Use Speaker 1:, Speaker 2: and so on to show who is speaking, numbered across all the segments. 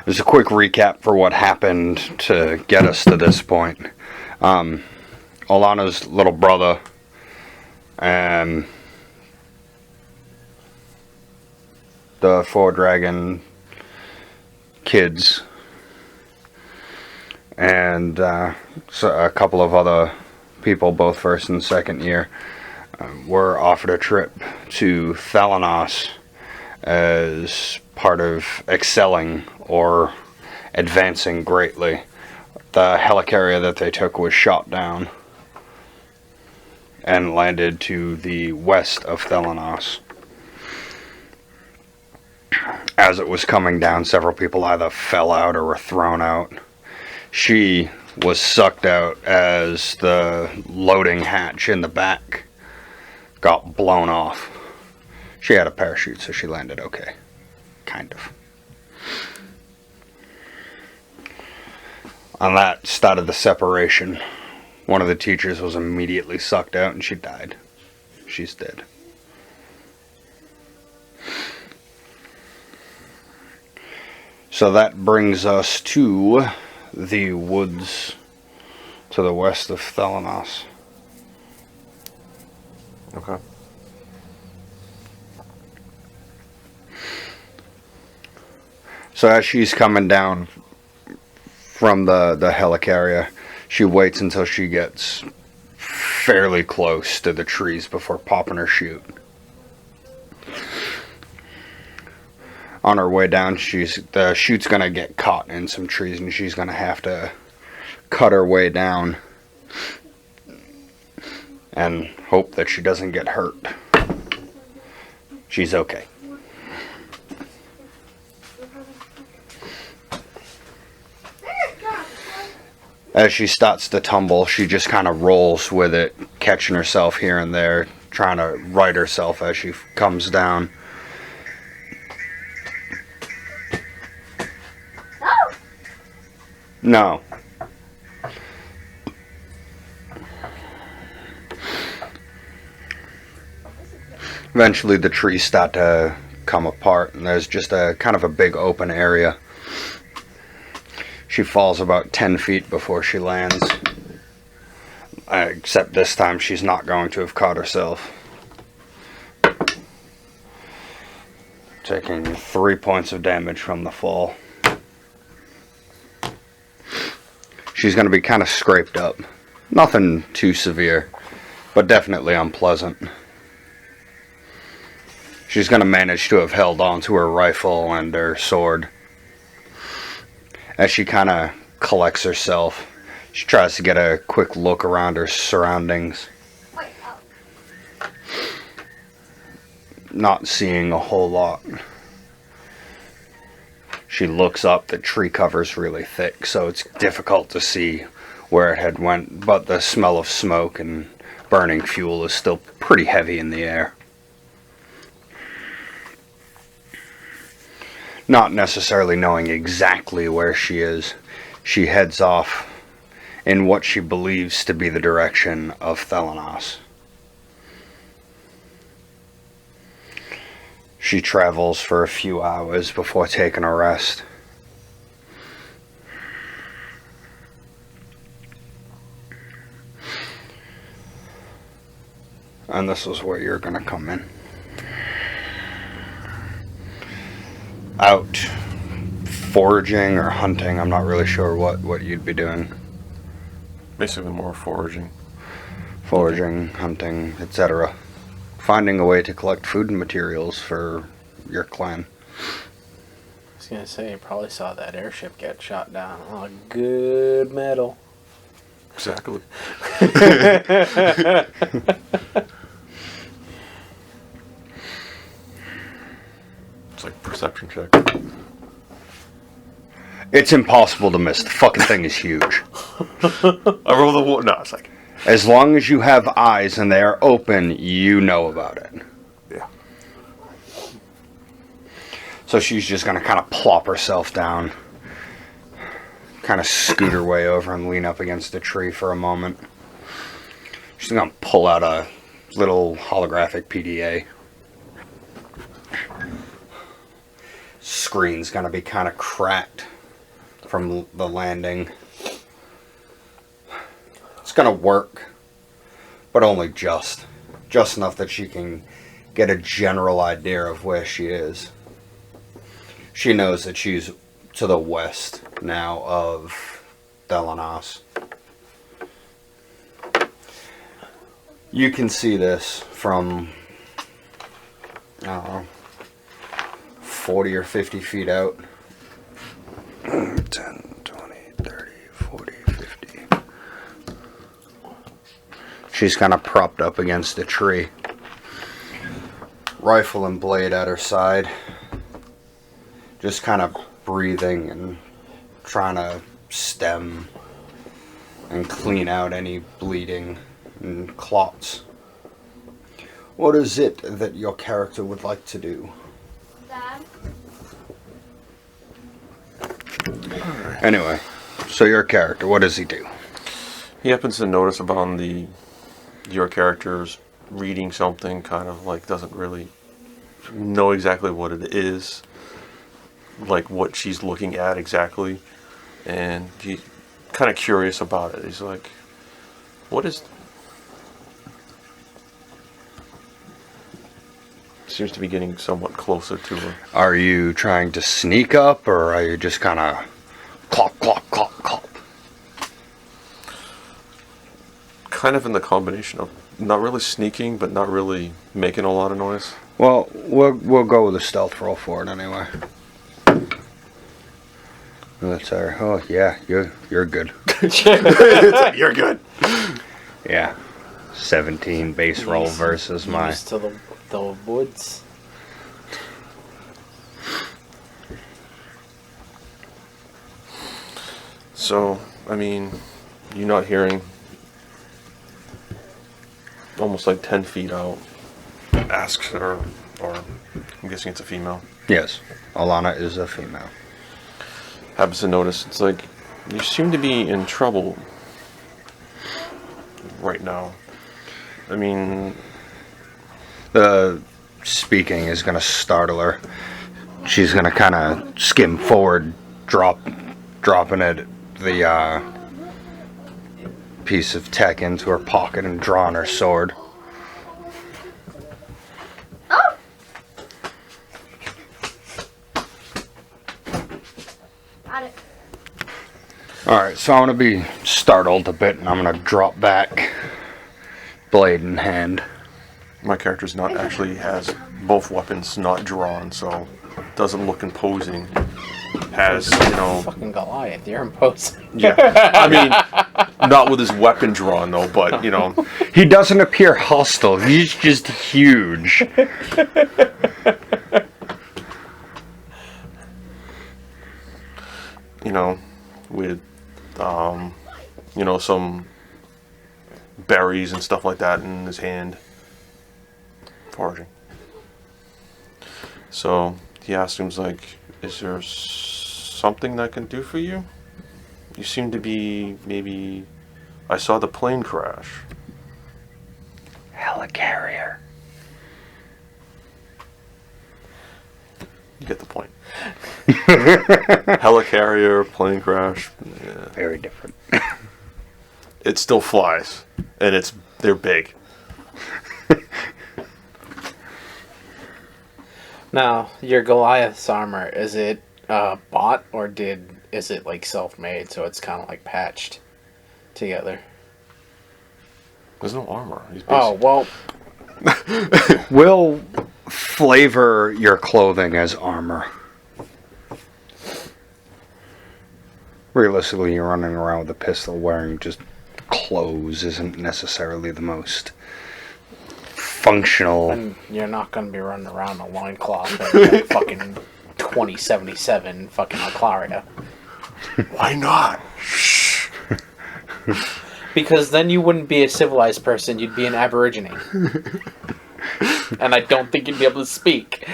Speaker 1: There's a quick recap for what happened to get us to this point. Alana's little brother and the Four Dragon kids and so a couple of other people, both first and second year, were offered a trip to Thalanos as part of excelling or advancing greatly. The helicarrier that they took was shot down and landed to the west of Thalanos. As it was coming down, several people either fell out or were thrown out. She was sucked out as the loading hatch in the back got blown off. She had a parachute, so she landed okay. Kind of. On that started the separation. One of the teachers was immediately sucked out and she died. She's dead. So that brings us to the woods to the west of Thalanos.
Speaker 2: Okay.
Speaker 1: So as she's coming down from the helicarrier, she waits until she gets fairly close to the trees before popping her chute. On her way down, the chute's gonna get caught in some trees and she's gonna have to cut her way down and hope that she doesn't get hurt. She's okay. As she starts to tumble, she just kind of rolls with it, catching herself here and there, trying to right herself as she comes down. No. Eventually the trees start to come apart and there's just a kind of a big open area. She falls about 10 feet before she lands. Except this time she's not going to have caught herself. Taking 3 points of damage from the fall. She's going to be kind of scraped up. Nothing too severe, but definitely unpleasant. She's going to manage to have held on to her rifle and her sword. As she kind of collects herself, she tries to get a quick look around her surroundings. Not seeing a whole lot. She looks up, the tree cover's really thick, so it's difficult to see where it had went, but the smell of smoke and burning fuel is still pretty heavy in the air. Not necessarily knowing exactly where she is, she heads off in what she believes to be the direction of Thalanos. She travels for a few hours before taking a rest. And this is where you're going to come in. Out foraging or hunting, I'm not really sure what you'd be doing.
Speaker 2: Basically more foraging.
Speaker 1: Foraging, hunting, etc. Finding a way to collect food and materials for your clan.
Speaker 3: I was gonna say, you probably saw that airship get shot down. Oh, good metal.
Speaker 2: Exactly. It's like perception check.
Speaker 1: It's impossible to miss. The fucking thing is huge.
Speaker 2: I roll the one. No, it's like.
Speaker 1: As long as you have eyes and they are open, you know about it.
Speaker 2: Yeah.
Speaker 1: So she's just going to kind of plop herself down. Kind of scoot her way over and lean up against a tree for a moment. She's going to pull out a little holographic PDA. Screen's going to be kind of cracked from the landing. It's gonna work, but only just enough that she can get a general idea of where she is. She knows that she's to the west now of Delanos. You can see this from, I don't know, 40 or 50 feet out. 10, 20, 30, 40, 50. She's kind of propped up against a tree. Rifle and blade at her side. Just kind of breathing and trying to stem and clean out any bleeding and clots. What is it that your character would like to do?
Speaker 4: Dad?
Speaker 1: Anyway, so your character, what does he do?
Speaker 2: He happens to notice about your character's reading something, kind of like doesn't really know exactly what it is, like what she's looking at exactly, and he's kind of curious about it. He's like, what is... Seems to be getting somewhat closer to her.
Speaker 1: Are you trying to sneak up, or are you just kind of clop, clop, clop, clop?
Speaker 2: Kind of in the combination of not really sneaking, but not really making a lot of noise.
Speaker 1: Well, we'll go with a stealth roll for it anyway. That's our. Oh yeah, you're good.
Speaker 2: You're good.
Speaker 1: Yeah, 17 base roll versus my.
Speaker 3: Used to the woods.
Speaker 2: So, I mean, you're not hearing, almost like 10 feet out, asks her, or I'm guessing it's a female,
Speaker 1: Yes, Alana is a female.
Speaker 2: happens to notice, it's like, you seem to be in trouble right now. I mean,
Speaker 1: The speaking is going to startle her. She's going to kind of skim forward, dropping it, the piece of tech into her pocket and drawing her sword.
Speaker 4: Oh! Got it.
Speaker 1: Alright, so I'm going to be startled a bit, and I'm going to drop back, blade in hand.
Speaker 2: my character's not actually has both weapons not drawn, so doesn't look imposing. Has,
Speaker 3: Fucking Goliath, you're imposing.
Speaker 2: yeah. I mean, not with his weapon drawn though, but
Speaker 1: He doesn't appear hostile, he's just huge.
Speaker 2: with some berries and stuff like that in his hand, foraging. So he asks him, like, is there something that I can do for you? You seem to be, maybe, I saw the plane crash.
Speaker 1: Helicarrier.
Speaker 2: You get the point. Helicarrier, plane crash. Yeah.
Speaker 1: Very different.
Speaker 2: It still flies, and they're big.
Speaker 3: Now, your Goliath's armor, is it bought or is it like self-made, so it's kind of like patched together?
Speaker 2: There's no armor. He's
Speaker 3: Oh, well,
Speaker 1: We'll flavor your clothing as armor. Realistically, you're running around with a pistol wearing just clothes isn't necessarily the most functional.
Speaker 3: and you're not going to be running around in a loincloth and like fucking 2077 fucking Alclaria.
Speaker 2: Why not? Shh.
Speaker 3: Because then you wouldn't be a civilized person, you'd be an aborigine. And I don't think you'd be able to speak.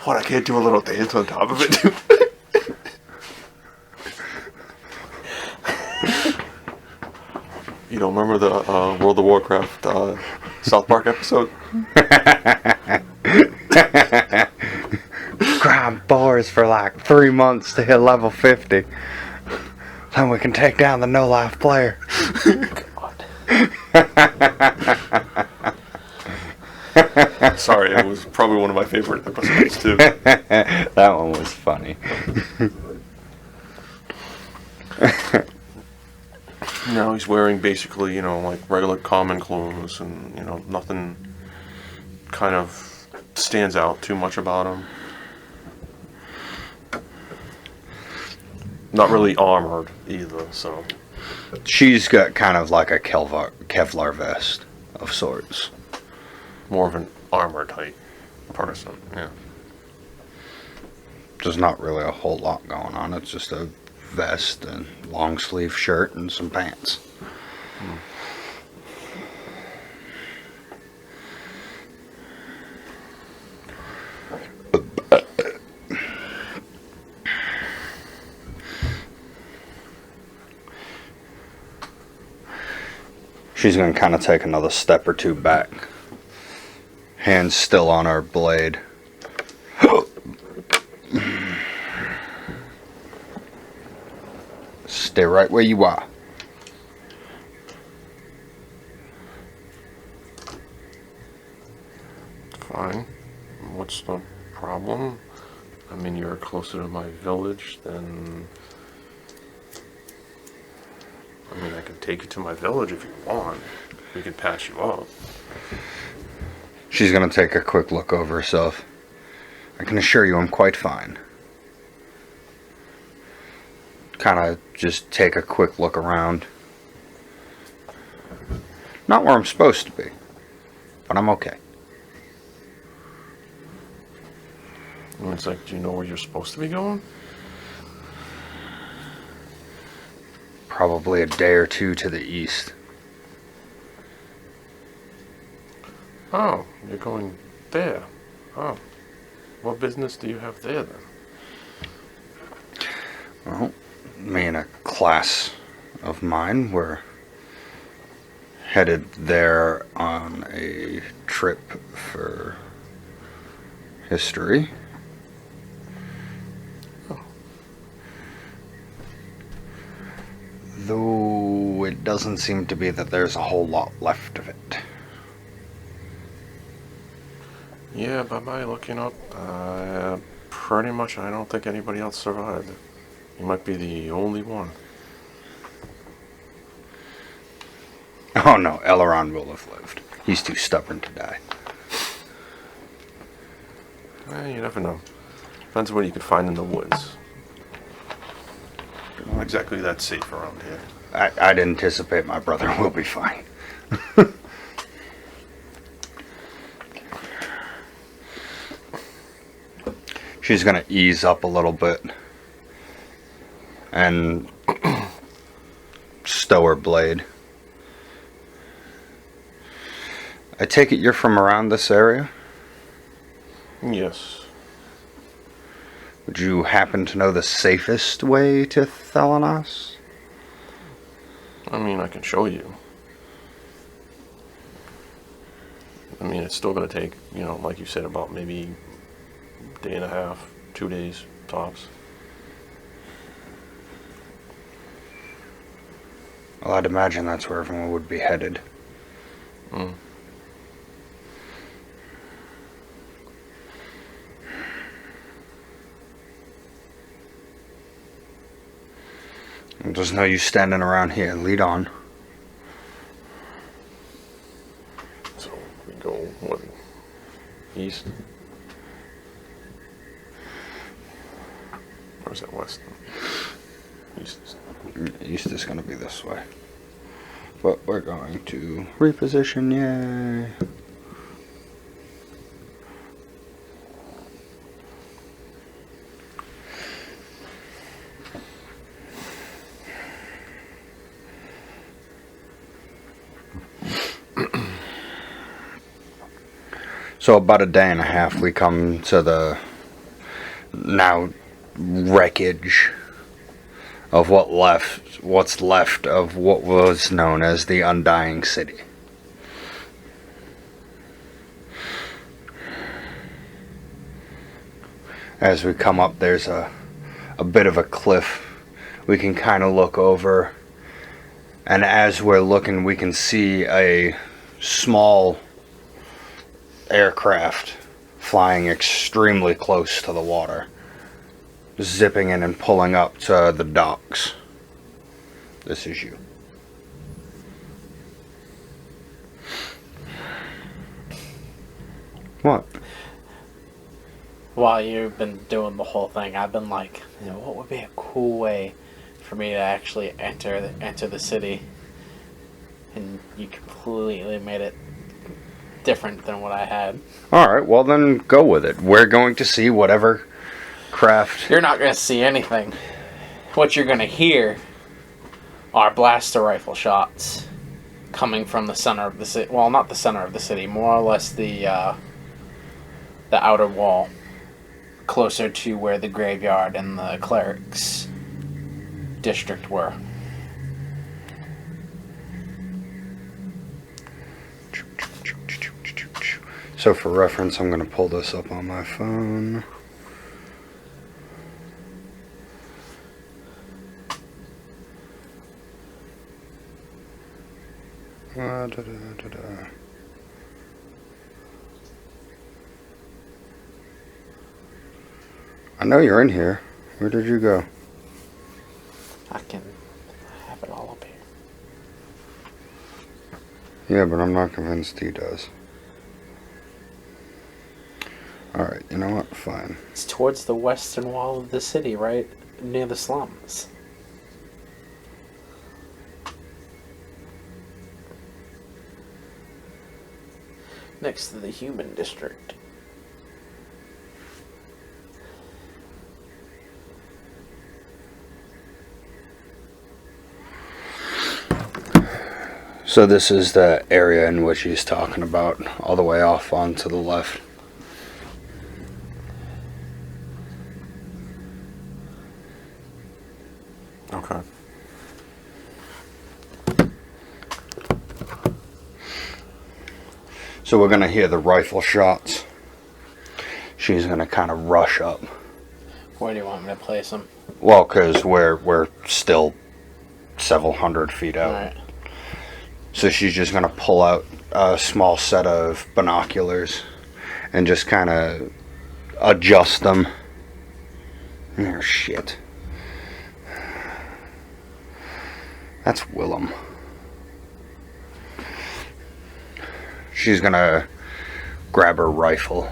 Speaker 2: What, I can't do a little dance on top of it, too? You don't remember the World of Warcraft South Park episode?
Speaker 1: Grind bars for like 3 months to hit level 50. Then we can take down the no-life player.
Speaker 2: Sorry, it was probably one of my favorite episodes too.
Speaker 1: That one was funny.
Speaker 2: Now he's wearing basically, you know, like regular common clothes, and you know, nothing kind of stands out too much about him. Not really armored either, so.
Speaker 1: She's got kind of like a Kevlar vest of sorts.
Speaker 2: More of an armor type person, yeah.
Speaker 1: There's not really a whole lot going on. It's just a vest and long sleeve shirt and some pants. She's going to kind of take another step or two back. Hands still on her blade. Stay right where you are.
Speaker 2: Fine. What's the problem? I mean, you're closer to my village than... I mean, I can take you to my village if you want. We can patch you up.
Speaker 1: She's going to take a quick look over herself. I can assure you I'm quite fine. Kind of just take a quick look around. Not where I'm supposed to be, but I'm okay.
Speaker 2: And it's like, do you know where you're supposed to be going?
Speaker 1: Probably a day or two to the east.
Speaker 2: Oh, you're going there. Oh. What business do you have there then?
Speaker 1: Well, me and a class of mine were headed there on a trip for history. Though it doesn't seem to be that there's a whole lot left of it.
Speaker 2: Yeah, by my looking up, pretty much I don't think anybody else survived. You might be the only one.
Speaker 1: Oh no, Elrond will have lived. He's too stubborn to die.
Speaker 2: You never know. Depends on what you can find in the woods. Not exactly that safe around here.
Speaker 1: I'd anticipate my brother will be fine. She's going to ease up a little bit and stow her blade. I take it you're from around this area?
Speaker 2: Yes.
Speaker 1: Would you happen to know the safest way to Thelanos?
Speaker 2: I mean, I can show you. I mean, it's still going to take, you know, like you said, about maybe a day and a half, 2 days, tops.
Speaker 1: Well, I'd imagine that's where everyone would be headed.
Speaker 2: Mm.
Speaker 1: There's no use standing around here. Lead on.
Speaker 2: So we go, what, east? Or is that west? East.
Speaker 1: East is going to be this way. But we're going to reposition, yay. So about a day and a half we come to the now wreckage of what's left of what was known as the Undying City. As we come up, there's a bit of a cliff we can kind of look over, and as we're looking, we can see a small aircraft flying extremely close to the water, zipping in and pulling up to the docks. This is you. What?
Speaker 3: While you've been doing the whole thing, I've been like, what would be a cool way for me to actually enter the city? And you completely made it different than what I had.
Speaker 1: Alright, well then go with it. We're going to see whatever craft...
Speaker 3: You're not going to see anything. What you're going to hear are blaster rifle shots coming from the center of the city. Well, not the center of the city, more or less the outer wall, closer to where the graveyard and the clerics district were.
Speaker 1: So for reference, I'm going to pull this up on my phone. I know you're in here. Where did you go?
Speaker 3: I can have it all up here.
Speaker 1: Yeah, but I'm not convinced he does. Alright, you know what? Fine.
Speaker 3: It's towards the western wall of the city, right near the slums. Next to the human district.
Speaker 1: So this is the area in which he's talking about, all the way off on to the left.
Speaker 2: Okay.
Speaker 1: So we're going to hear the rifle shots. She's going to kind of rush up.
Speaker 3: Where do you want me to place them?
Speaker 1: Well, because we're still several hundred feet out.
Speaker 3: Alright.
Speaker 1: So she's just going to pull out a small set of binoculars and just kind of adjust them. Oh, shit. That's Willem. She's going to grab her rifle.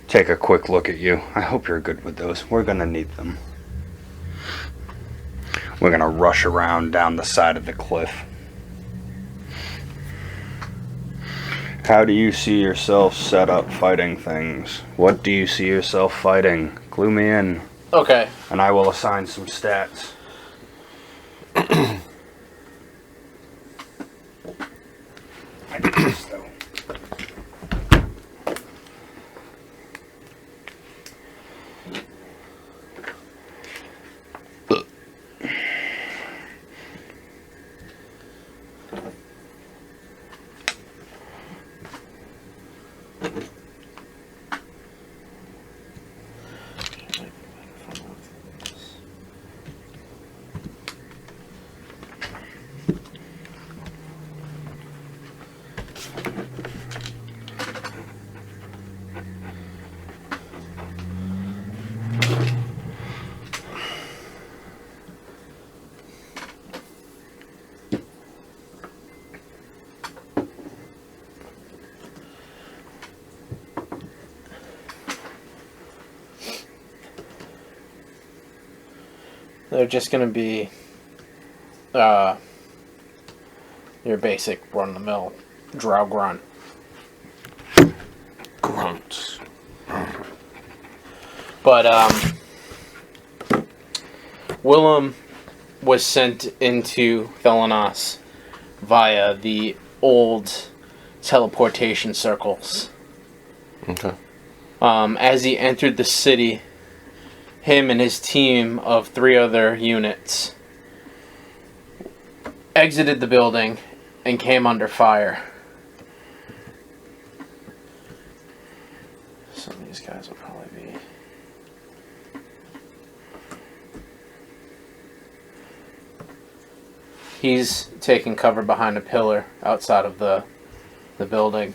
Speaker 1: Take a quick look at you. I hope you're good with those. We're going to need them. We're going to rush around down the side of the cliff. How do you see yourself set up fighting things? What do you see yourself fighting? Clue me in,
Speaker 3: Okay.
Speaker 1: and I will assign some stats. I did this, though.
Speaker 3: They're just gonna be your basic run-of-the-mill drow grunt.
Speaker 2: Grunts.
Speaker 3: But Willem was sent into Thelanos via the old teleportation circles.
Speaker 2: Okay.
Speaker 3: As he entered the city, him and his team of 3 other units exited the building and came under fire. Some of these guys will probably be... He's taking cover behind a pillar outside of the building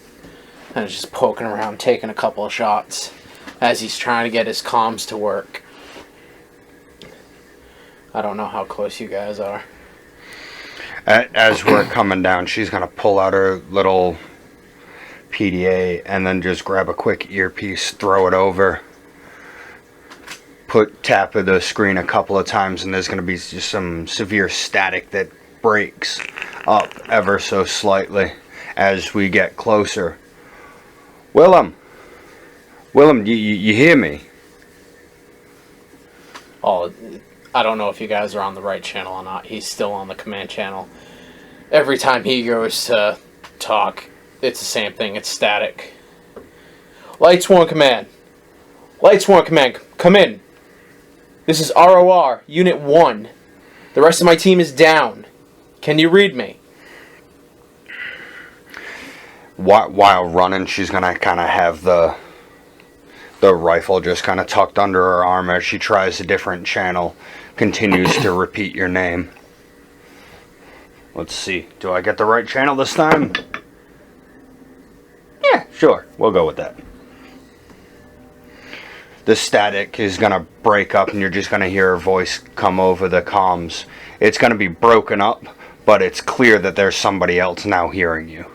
Speaker 3: and is just poking around, taking a couple of shots as he's trying to get his comms to work. I don't know how close you guys are.
Speaker 1: As we're coming down, she's going to pull out her little PDA and then just grab a quick earpiece, throw it over, tap of the screen a couple of times, and there's going to be just some severe static that breaks up ever so slightly as we get closer. Willem, you hear me?
Speaker 3: Oh, I don't know if you guys are on the right channel or not. He's still on the command channel. Every time he goes to talk, it's the same thing. It's static. Lightsworn Command. Lightsworn Command, come in. This is ROR, Unit 1. The rest of my team is down. Can you read me?
Speaker 1: While running, she's going to kind of have the rifle just kind of tucked under her arm as she tries a different channel, continues to repeat your name. Let's see. Do I get the right channel this time? Yeah, sure. We'll go with that. The static is going to break up and you're just going to hear her voice come over the comms. It's going to be broken up, but it's clear that there's somebody else now hearing you.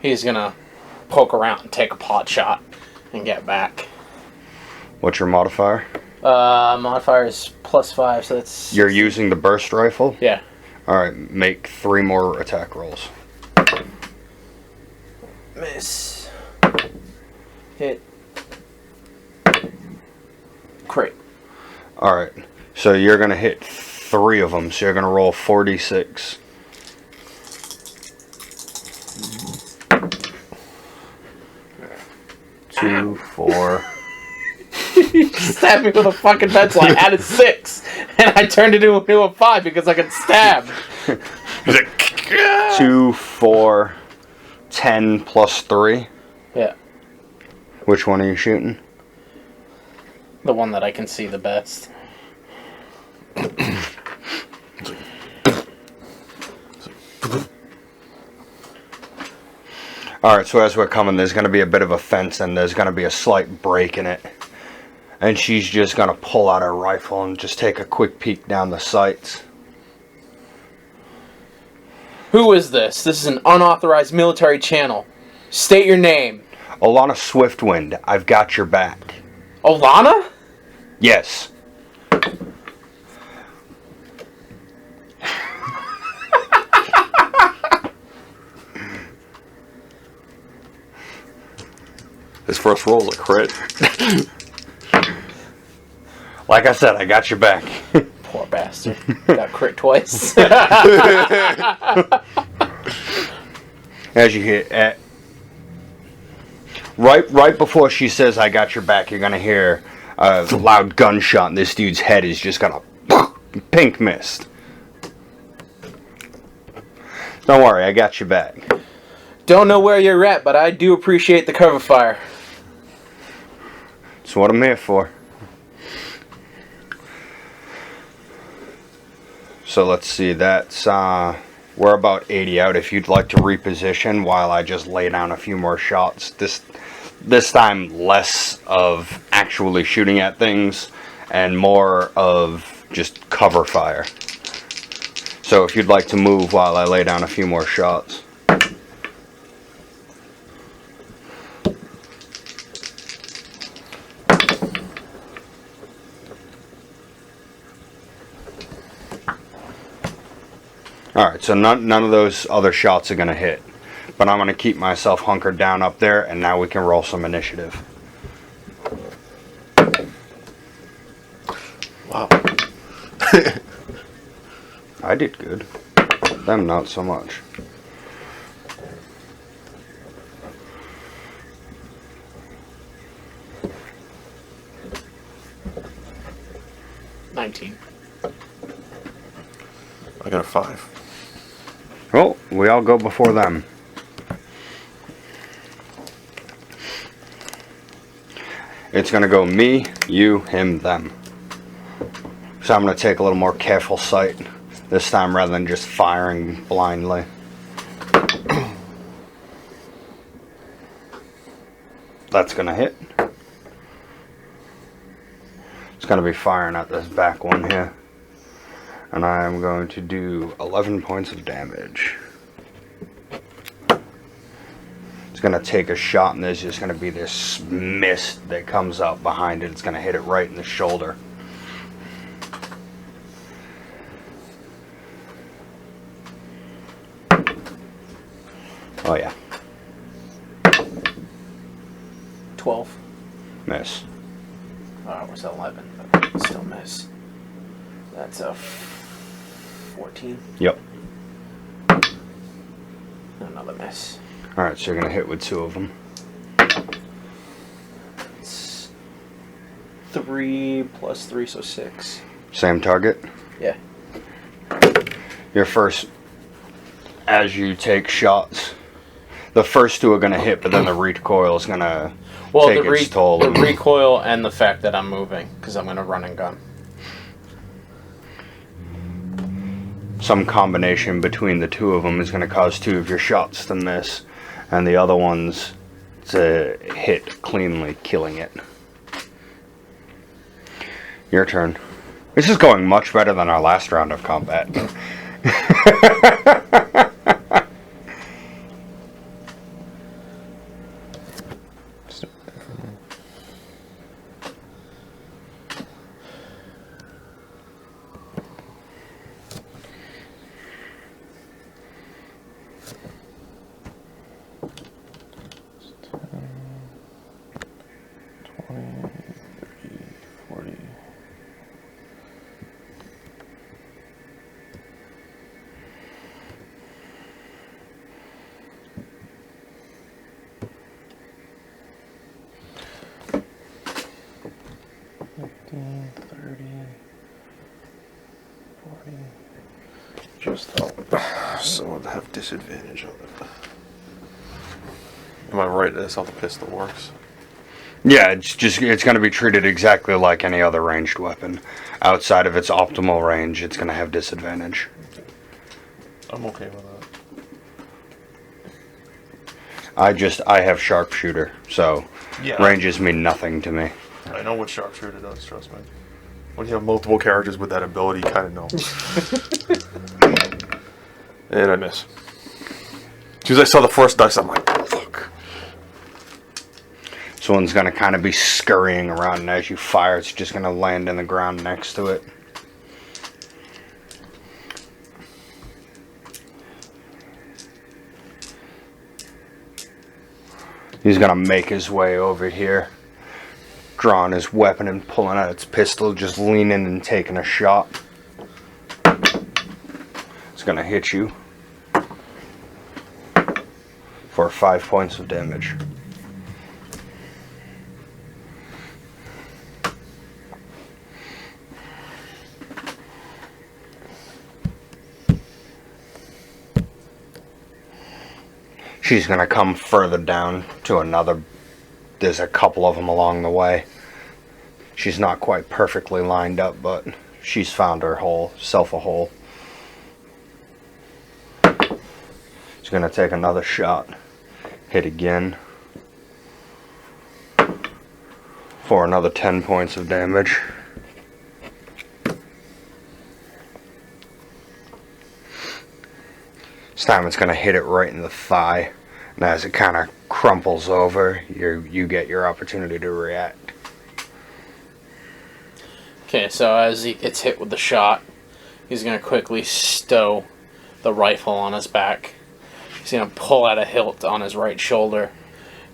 Speaker 3: He's gonna poke around and take a pot shot and get back.
Speaker 1: What's your modifier?
Speaker 3: Modifier is +5, so that's...
Speaker 1: You're using the burst rifle?
Speaker 3: Yeah.
Speaker 1: Alright, make 3 more attack rolls.
Speaker 3: Miss. Hit. Crit.
Speaker 1: Alright, so you're going to hit 3 of them, so you're going to roll 46. Two, 4.
Speaker 3: Stabbed me with a fucking pencil. I added 6, and I turned it into a 5 because I got stabbed.
Speaker 1: 2, 4, 10 plus 3.
Speaker 3: Yeah.
Speaker 1: Which one are you shooting?
Speaker 3: The one that I can see the best.
Speaker 1: Alright, so as we're coming, there's going to be a bit of a fence and there's going to be a slight break in it. And she's just going to pull out her rifle and just take a quick peek down the sights.
Speaker 3: Who is this? This is an unauthorized military channel. State your name.
Speaker 1: Alana Swiftwind, I've got your back.
Speaker 3: Olana?
Speaker 1: Yes.
Speaker 2: His first roll is a crit.
Speaker 1: Like I said, I got your back.
Speaker 3: Poor bastard. Got crit twice.
Speaker 1: As you hit, right before she says, I got your back, you're going to hear a loud gunshot and this dude's head is just going to pink mist. Don't worry, I got your back.
Speaker 3: Don't know where you're at, but I do appreciate the cover fire.
Speaker 1: That's what I'm here for. So let's see, that's, we're about 80 out. If you'd like to reposition while I just lay down a few more shots. This time less of actually shooting at things and more of just cover fire. So if you'd like to move while I lay down a few more shots. Alright, so none of those other shots are going to hit. But I'm going to keep myself hunkered down up there, and now we can roll some initiative.
Speaker 2: Wow.
Speaker 1: I did good. Them not so much.
Speaker 3: $19.
Speaker 2: I got a 5.
Speaker 1: Oh, we all go before them. It's going to go me, you, him, them. So I'm going to take a little more careful sight this time rather than just firing blindly. That's going to hit. It's going to be firing at this back one here. And I am going to do 11 points of damage. It's going to take a shot, and there's just going to be this mist that comes out behind it. It's going to hit it right in the shoulder. Oh yeah.
Speaker 3: 12.
Speaker 1: Miss.
Speaker 3: Oh, it was 11, but still miss. That's a 14.
Speaker 1: Yep.
Speaker 3: Another miss.
Speaker 1: Alright, so you're going to hit with 2 of them.
Speaker 3: It's 3 plus 3, so 6.
Speaker 1: Same target.
Speaker 3: Yeah.
Speaker 1: Your first, as you take shots, the first 2 are going to hit, but then the recoil is going to take its toll.
Speaker 3: The recoil and the fact that I'm moving, because I'm going to run and gun.
Speaker 1: Some combination between the 2 of them is going to cause 2 of your shots to miss, and the other ones to hit cleanly, killing it. Your turn. This is going much better than our last round of combat.
Speaker 2: Just someone to have disadvantage on it. Am I right? That's how the pistol works.
Speaker 1: Yeah, it's going to be treated exactly like any other ranged weapon. Outside of its optimal range, it's going to have disadvantage.
Speaker 2: I'm okay with that.
Speaker 1: I have sharpshooter, so
Speaker 2: Yeah.
Speaker 1: ranges mean nothing to me.
Speaker 2: I know what sharpshooter does, trust me. When you have multiple characters with that ability, you kind of know. And I miss. As soon as I saw the first dice, I'm like, oh, fuck.
Speaker 1: This one's going to kind of be scurrying around, and as you fire, it's just going to land in the ground next to it. He's going to make his way over here, drawing his weapon and pulling out its pistol, just leaning and taking a shot. It's going to hit you for 5 points of damage. She's going to come further down to another. There's a couple of them along the way. She's not quite perfectly lined up, but she's found her hole, self a hole. She's going to take another shot. Hit again. For another 10 points of damage. This time it's going to hit it right in the thigh. And as it kind of crumples over, you get your opportunity to react.
Speaker 3: Okay, so as he gets hit with the shot, he's going to quickly stow the rifle on his back. He's going to pull out a hilt on his right shoulder.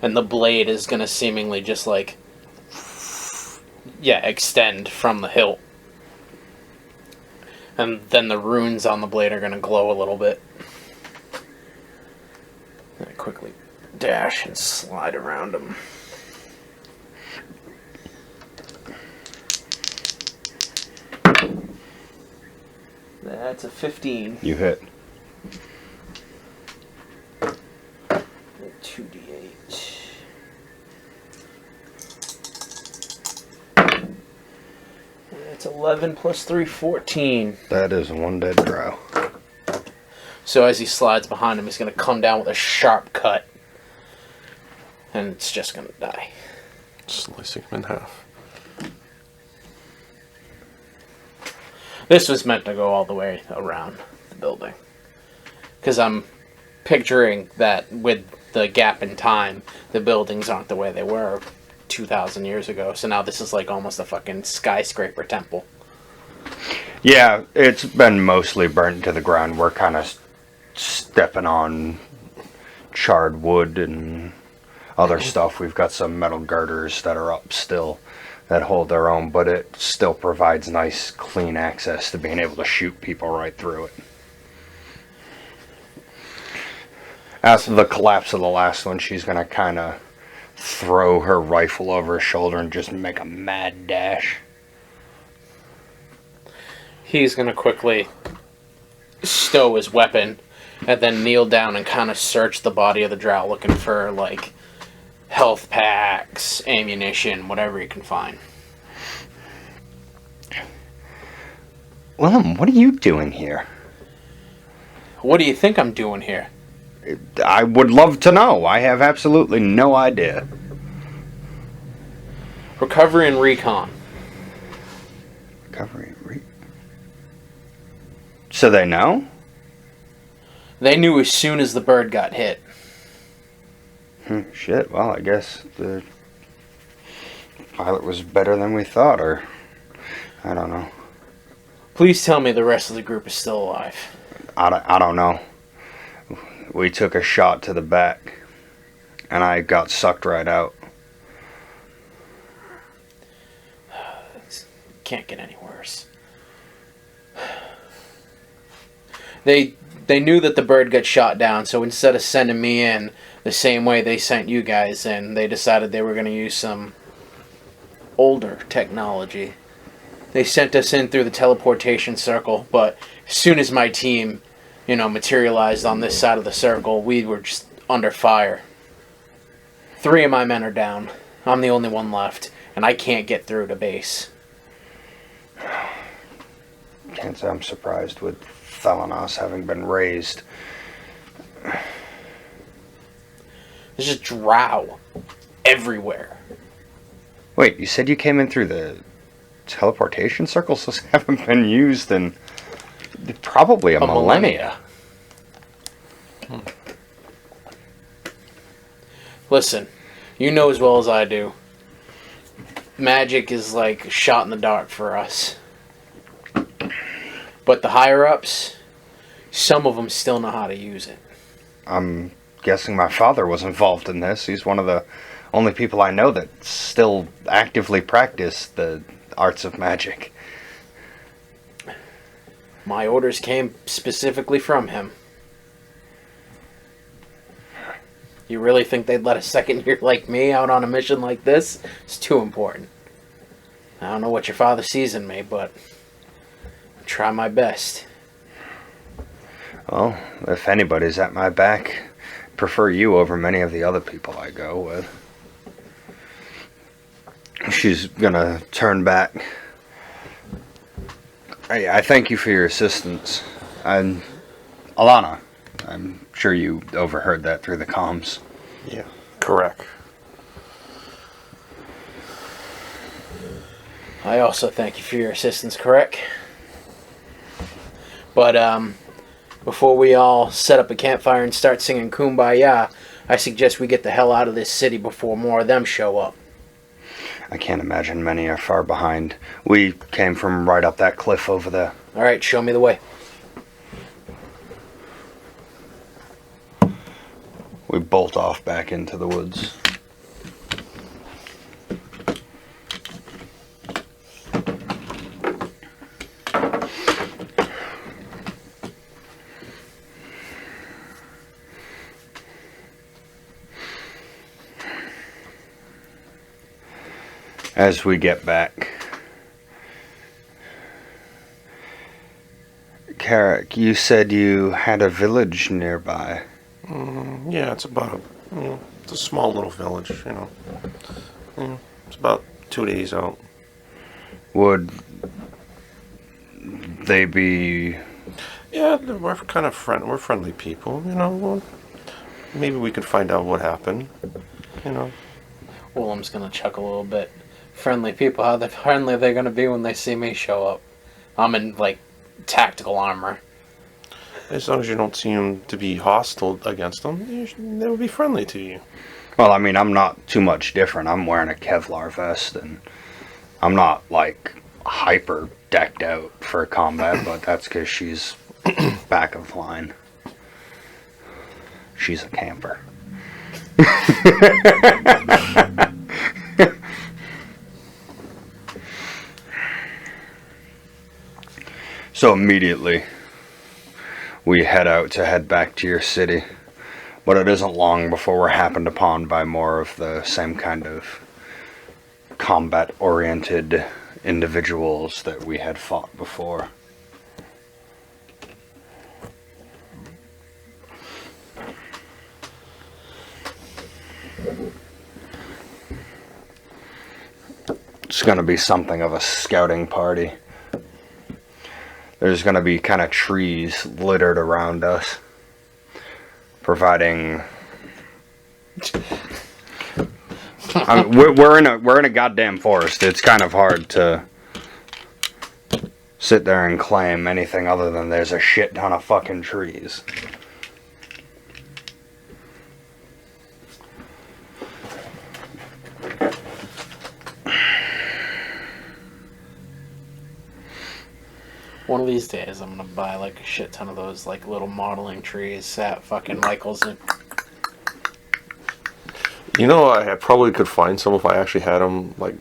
Speaker 3: And the blade is going to seemingly just like, extend from the hilt. And then the runes on the blade are going to glow a little bit. I quickly dash and slide around him. That's a 15.
Speaker 1: You hit.
Speaker 3: 2d8. That's 11 plus 3, 14.
Speaker 1: That is one dead drow.
Speaker 3: So as he slides behind him, he's going to come down with a sharp cut. And it's just going to die.
Speaker 2: Slicing him in half.
Speaker 3: This was meant to go all the way around the building. Because I'm picturing that with the gap in time, the buildings aren't the way they were 2,000 years ago. So now this is like almost a fucking skyscraper temple.
Speaker 1: Yeah, it's been mostly burnt to the ground. We're kind of stepping on charred wood and other stuff. We've got some metal girders that are up still that hold their own, but it still provides nice, clean access to being able to shoot people right through it. After the collapse of the last one, she's going to kind of throw her rifle over her shoulder and just make a mad dash.
Speaker 3: He's going to quickly stow his weapon and then kneel down and kind of search the body of the drow looking for, like, health packs, ammunition, whatever he can find.
Speaker 1: Willem, what are you doing here?
Speaker 3: What do you think I'm doing here?
Speaker 1: I would love to know. I have absolutely no idea.
Speaker 3: Recovery and recon.
Speaker 1: Recovery and So they know?
Speaker 3: They knew as soon as the bird got hit.
Speaker 1: Shit, well, I guess the pilot was better than we thought, or I don't know.
Speaker 3: Please tell me the rest of the group is still alive.
Speaker 1: I don't know. We took a shot to the back, and I got sucked right out.
Speaker 3: Can't get any worse. They knew that the bird got shot down, so instead of sending me in the same way they sent you guys in, they decided they were going to use some older technology. They sent us in through the teleportation circle, but as soon as my team, materialized on this side of the circle, we were just under fire. 3 of my men are down. I'm the only one left, and I can't get through to base.
Speaker 1: Can't say I'm surprised with Thalanos having been raised.
Speaker 3: There's just drow everywhere.
Speaker 1: Wait, you said you came in through the teleportation circles? Those haven't been used in probably a millennia.
Speaker 3: Listen, you know as well as I do, magic is like a shot in the dark for us. But the higher-ups, some of them still know how to use it.
Speaker 1: I'm guessing my father was involved in this. He's one of the only people I know that still actively practice the arts of magic.
Speaker 3: My orders came specifically from him. You really think they'd let a second year like me out on a mission like this? It's too important. I don't know what your father sees in me, but I'll try my best.
Speaker 1: Well, if anybody's at my back, I prefer you over many of the other people I go with. She's gonna turn back. I thank you for your assistance. And Alana, I'm sure you overheard that through the comms.
Speaker 2: Yeah, correct.
Speaker 3: I also thank you for your assistance, correct? But, before we all set up a campfire and start singing Kumbaya, I suggest we get the hell out of this city before more of them show up.
Speaker 1: I can't imagine many are far behind. We came from right up that cliff over there.
Speaker 3: Alright, show me the way.
Speaker 1: We bolt off back into the woods. As we get back, Carrick, you said you had a village nearby.
Speaker 2: Yeah, it's about it's a small little village, It's about 2 days out.
Speaker 1: Would they be?
Speaker 2: Yeah, we're kind of we're friendly people, you know. Well, maybe we could find out what happened, you know.
Speaker 3: Willem's gonna chuckle a little bit. Friendly people, how friendly they're gonna be when they see me show up. I'm in, like, tactical armor.
Speaker 2: As long as you don't seem to be hostile against them, they will be friendly to you.
Speaker 1: Well, I mean, I'm not too much different. I'm wearing a Kevlar vest, and I'm not, like, hyper decked out for combat, but that's because she's back of line. She's a camper. So immediately, we head back to your city. But it isn't long before we're happened upon by more of the same kind of combat-oriented individuals that we had fought before. It's going to be something of a scouting party. There's going to be kind of trees littered around us, providing. I mean, we're in a goddamn forest. It's kind of hard to sit there and claim anything other than there's a shit ton of fucking trees.
Speaker 3: One of these days, I'm gonna buy, like, a shit ton of those, like, little modeling trees at fucking Michael's. And
Speaker 2: You know, I probably could find some if I actually had them. Like,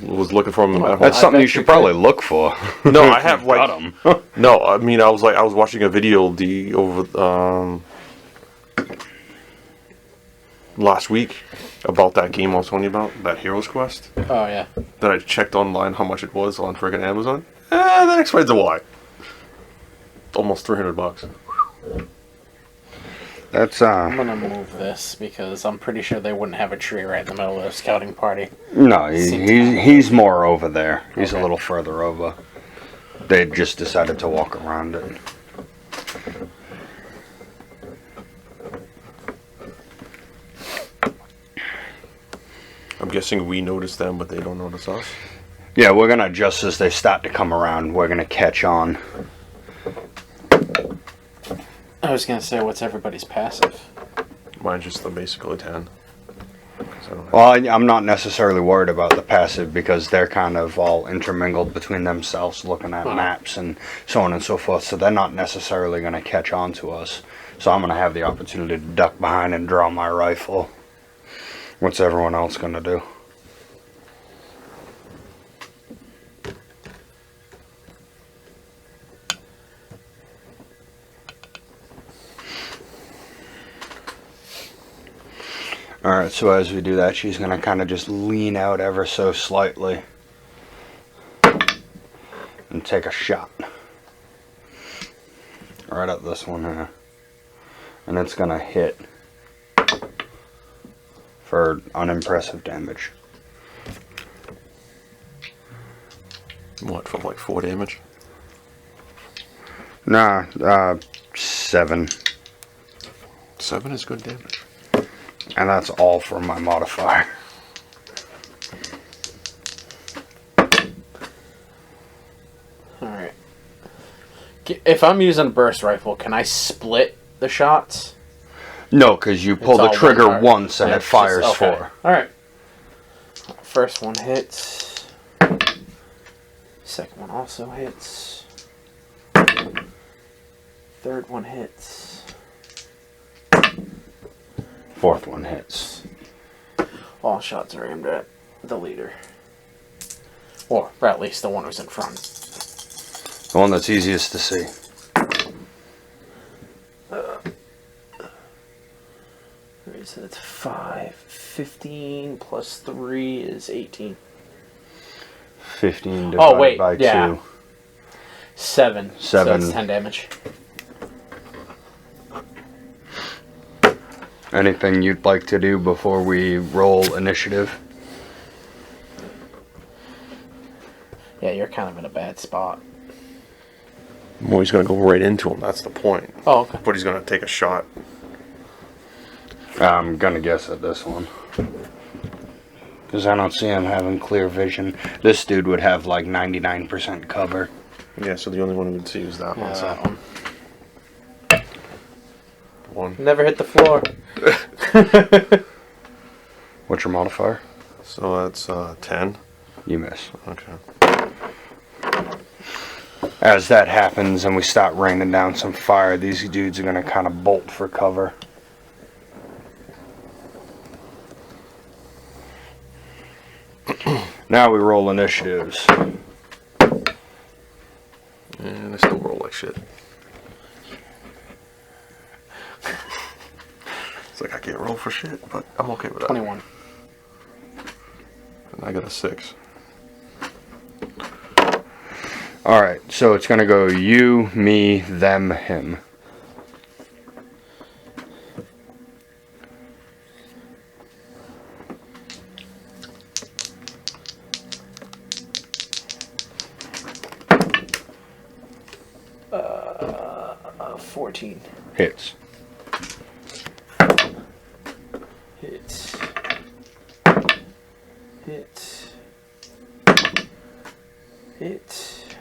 Speaker 2: was looking for them.
Speaker 1: That's something you should probably look for.
Speaker 2: No, I have like.
Speaker 1: Got 'em.
Speaker 2: No, I mean, I was watching a video last week about that game I was telling you about, that Heroes Quest.
Speaker 3: oh yeah,
Speaker 2: That I checked online how much it was on friggin' Amazon. That explains the why. Almost $300.
Speaker 1: That's
Speaker 3: I'm gonna move this because I'm pretty sure they wouldn't have a tree right in the middle of the scouting party.
Speaker 1: no, he's more over there. He's
Speaker 3: Okay.
Speaker 1: a little further over. They just decided to walk around it.
Speaker 2: I'm guessing we notice them, but they don't notice us.
Speaker 1: Yeah, we're gonna, just as they start to come around, we're gonna catch on.
Speaker 3: I was gonna say, what's everybody's passive?
Speaker 2: Mine's just the basically 10. 'Cause I don't have-
Speaker 1: Well, I'm not necessarily worried about the passive because they're kind of all intermingled between themselves, looking at maps and so on and so forth. So they're not necessarily going to catch on to us. So I'm going to have the opportunity to duck behind and draw my rifle. What's everyone else going to do? Alright, so as we do that, she's going to kind of just lean out ever so slightly and take a shot. Right at this one here. And it's going to hit for unimpressive damage.
Speaker 2: What, for like 4 damage?
Speaker 1: Nah, 7.
Speaker 2: 7 is good damage.
Speaker 1: And that's all for my modifier.
Speaker 3: Alright. If I'm using a burst rifle, can I split the shots?
Speaker 1: No, because you pull
Speaker 3: It's
Speaker 1: the
Speaker 3: all
Speaker 1: trigger
Speaker 3: one part.
Speaker 1: once and
Speaker 3: Yeah,
Speaker 1: it
Speaker 3: it's
Speaker 1: fires
Speaker 3: just- okay.
Speaker 1: 4.
Speaker 3: Alright. First one hits. Second one also hits. Third one hits.
Speaker 1: Fourth one hits.
Speaker 3: All shots are aimed at the leader. Or at least the one who's in front.
Speaker 1: The one that's easiest to see.
Speaker 3: Alright, so that's 5. 15 plus 3 is 18.
Speaker 1: 15 divided
Speaker 3: wait,
Speaker 1: by
Speaker 3: yeah.
Speaker 1: 2.
Speaker 3: 7. So
Speaker 1: 7.
Speaker 3: that's 10 damage.
Speaker 1: Anything you'd like to do before we roll initiative?
Speaker 3: Yeah, you're kind of in a bad spot.
Speaker 2: Well, he's going to go right into him. That's the point.
Speaker 3: Oh, okay.
Speaker 2: But he's going to take a shot.
Speaker 1: I'm gonna guess at this one. Because I don't see him having clear vision. This dude would have like 99% cover.
Speaker 2: Yeah, so the only one we would see is that one.
Speaker 3: Yeah,
Speaker 2: So.
Speaker 3: that one.
Speaker 2: One.
Speaker 3: Never hit the floor.
Speaker 1: What's your modifier?
Speaker 2: So that's 10.
Speaker 1: You miss.
Speaker 2: Okay.
Speaker 1: As that happens and we start raining down some fire, these dudes are gonna kind of bolt for cover. Now we roll initiatives.
Speaker 2: And I still roll like shit. It's like I can't roll for shit, but I'm okay with that.
Speaker 3: 21.
Speaker 2: And I got a 6.
Speaker 1: Alright, so it's gonna go you, me, them, him.
Speaker 3: Uh, 14.
Speaker 1: Hits.
Speaker 3: Hit. Hit. Hit.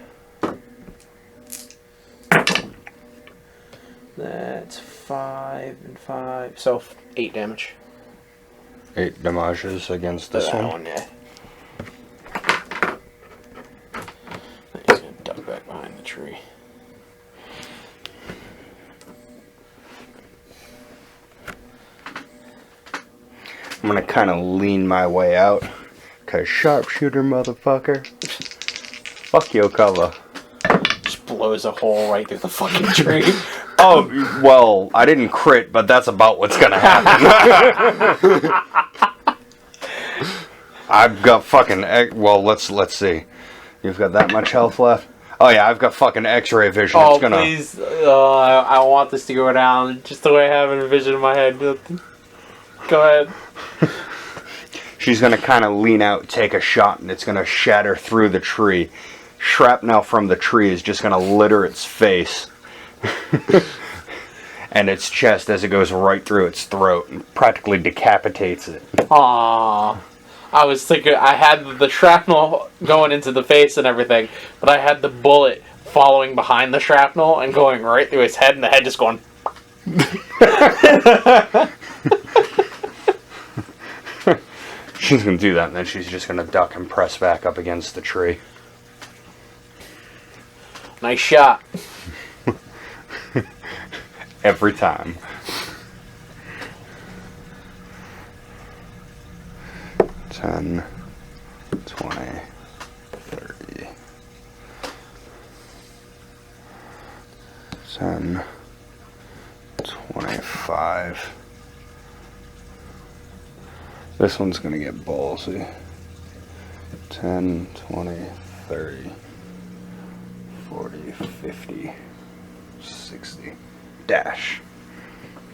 Speaker 3: That's 5 and 5. So 8 damage.
Speaker 1: 8 damages against this
Speaker 3: That
Speaker 1: one.
Speaker 3: yeah. He's gonna duck back behind the tree.
Speaker 1: I'm gonna kind of lean my way out. Cause sharpshooter, motherfucker. Fuck your cover.
Speaker 3: Just blows a hole right through the fucking tree.
Speaker 1: Oh, well, I didn't crit, but that's about what's gonna happen. I've got fucking, well, let's see. You've got that much health left? Oh yeah, I've got fucking x-ray vision.
Speaker 3: Oh,
Speaker 1: It's gonna...
Speaker 3: please. I want this to go down just the way I have it envisioned in my head. Go ahead.
Speaker 1: She's gonna kind of lean out, take a shot, and it's gonna shatter through the tree. Shrapnel from the tree is just gonna litter its face. And its chest as it goes right through its throat and practically decapitates it.
Speaker 3: Aww. I was thinking, I had the shrapnel going into the face and everything, but I had the bullet following behind the shrapnel and going right through his head, and the head just going...
Speaker 1: She's gonna do that, and then she's just gonna duck and press back up against the tree.
Speaker 3: Nice shot.
Speaker 1: Every time. $10, $20, $30. $10, $25. This one's gonna get ballsy. 10, 20, 30, 40, 50, 60. Dash.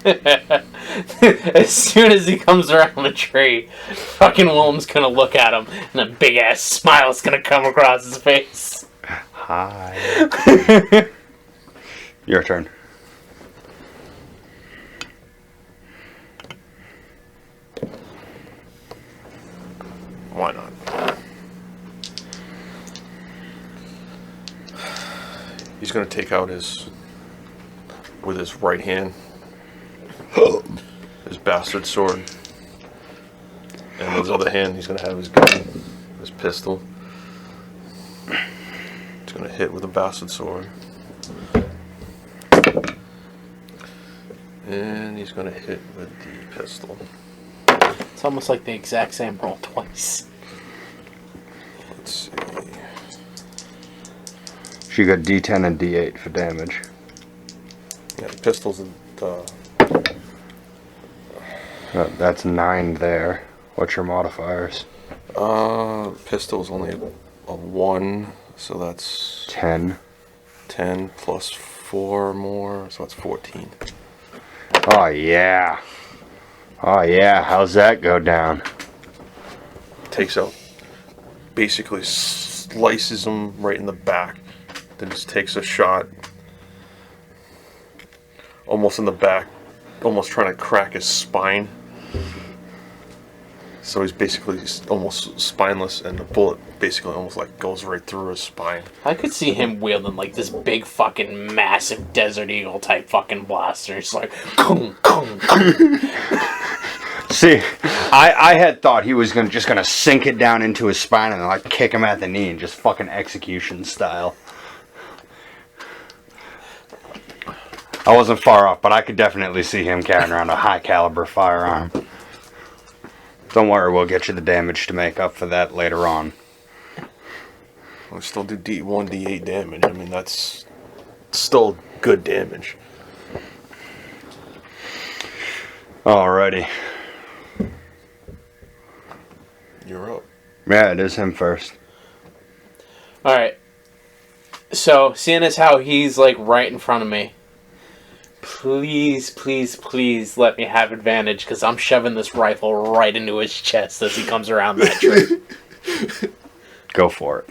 Speaker 3: As soon as he comes around the tree, fucking Willem's gonna look at him, and a big ass smile's gonna come across his face.
Speaker 1: Hi. Your turn.
Speaker 2: Why not? He's going to take out with his right hand, his bastard sword. And with his other hand, he's going to have his gun, his pistol. He's going to hit with a bastard sword. And he's going to hit with the pistol.
Speaker 3: It's almost like the exact same roll twice.
Speaker 2: Let's see.
Speaker 1: She got D10 and D8 for damage.
Speaker 2: Yeah, the pistol's
Speaker 1: That's 9 there. What's your modifiers?
Speaker 2: Pistol's only a 1, so that's
Speaker 1: 10.
Speaker 2: 10 plus 4 more, so that's 14.
Speaker 1: Oh yeah. Oh yeah, how's that go down?
Speaker 2: Takes out, basically slices him right in the back, then just takes a shot almost in the back, almost trying to crack his spine. So he's basically almost spineless, and the bullet basically almost like goes right through his spine.
Speaker 3: I could see him wielding like this big fucking massive Desert Eagle type fucking blaster. It's like, kung, kung, kung.
Speaker 1: See, I had thought he was just gonna sink it down into his spine and then like kick him at the knee and just fucking execution style. I wasn't far off, but I could definitely see him carrying around a high caliber firearm. Don't worry, we'll get you the damage to make up for that later on.
Speaker 2: We still do 1d8 damage. I mean, that's still good damage.
Speaker 1: Alrighty.
Speaker 2: You're up.
Speaker 1: Yeah, it is him first.
Speaker 3: Alright. So, seeing as how he's like right in front of me, please, please, please let me have advantage, because I'm shoving this rifle right into his chest as he comes around that tree.
Speaker 1: Go for it.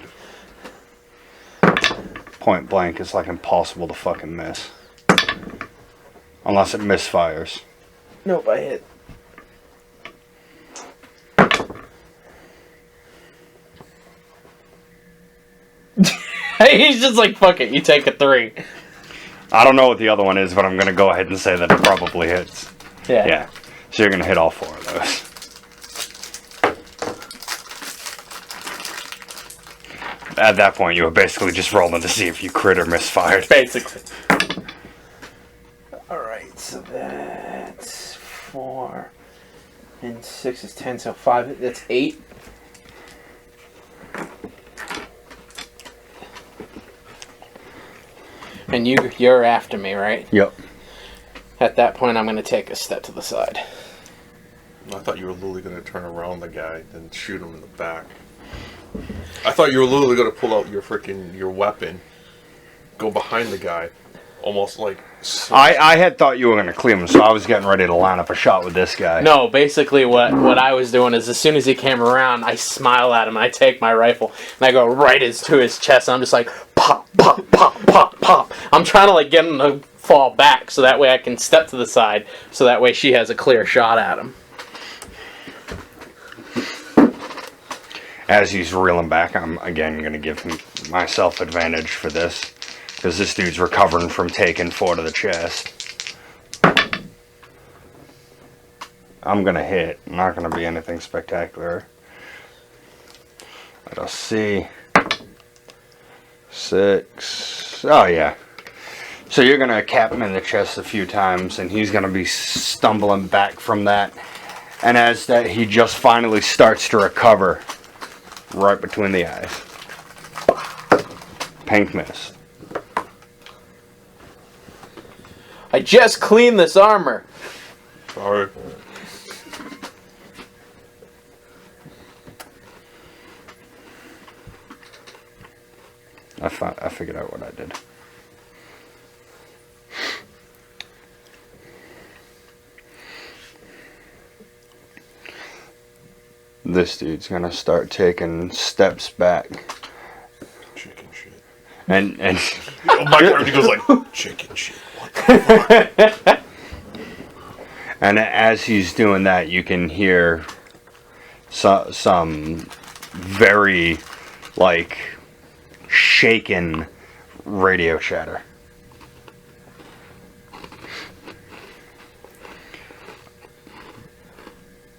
Speaker 1: Point blank is like impossible to fucking miss. Unless it misfires.
Speaker 3: Nope, I hit. He's just like, fuck it, you take a 3.
Speaker 1: I don't know what the other one is, but I'm going to go ahead and say that it probably hits. Yeah. So you're going to hit all 4 of those. At that point, you were basically just rolling to see if you crit or misfired.
Speaker 3: Basically. Alright, so that's 4. And 6 is 10, so 5, that's 8. And you're after me, right?
Speaker 1: Yep.
Speaker 3: At that point, I'm going to take a step to the side.
Speaker 2: I thought you were literally going to turn around the guy and shoot him in the back. I thought you were literally going to pull out your weapon, go behind the guy, almost like...
Speaker 1: I had thought you were going to clear him, so I was getting ready to line up a shot with this guy.
Speaker 3: No, basically what I was doing is as soon as he came around, I smile at him, I take my rifle, and I go right to his chest, and I'm just like, pop, pop, pop, pop, pop. I'm trying to like get him to fall back, so that way I can step to the side, so that way she has a clear shot at him.
Speaker 1: As he's reeling back, I'm again going to give myself advantage for this. Because this dude's recovering from taking 4 to the chest. I'm going to hit. Not going to be anything spectacular. Let us see. 6. Oh, yeah. So you're going to cap him in the chest a few times, and he's going to be stumbling back from that. And as that, he just finally starts to recover right between the eyes. Pink mist.
Speaker 3: I just cleaned this armor.
Speaker 2: Sorry.
Speaker 1: I figured out what I did. This dude's gonna start taking steps back.
Speaker 2: Chicken shit.
Speaker 1: And
Speaker 2: Oh, my character goes like, chicken shit. What the fuck?
Speaker 1: and as he's doing that, you can hear some very like shaken radio chatter.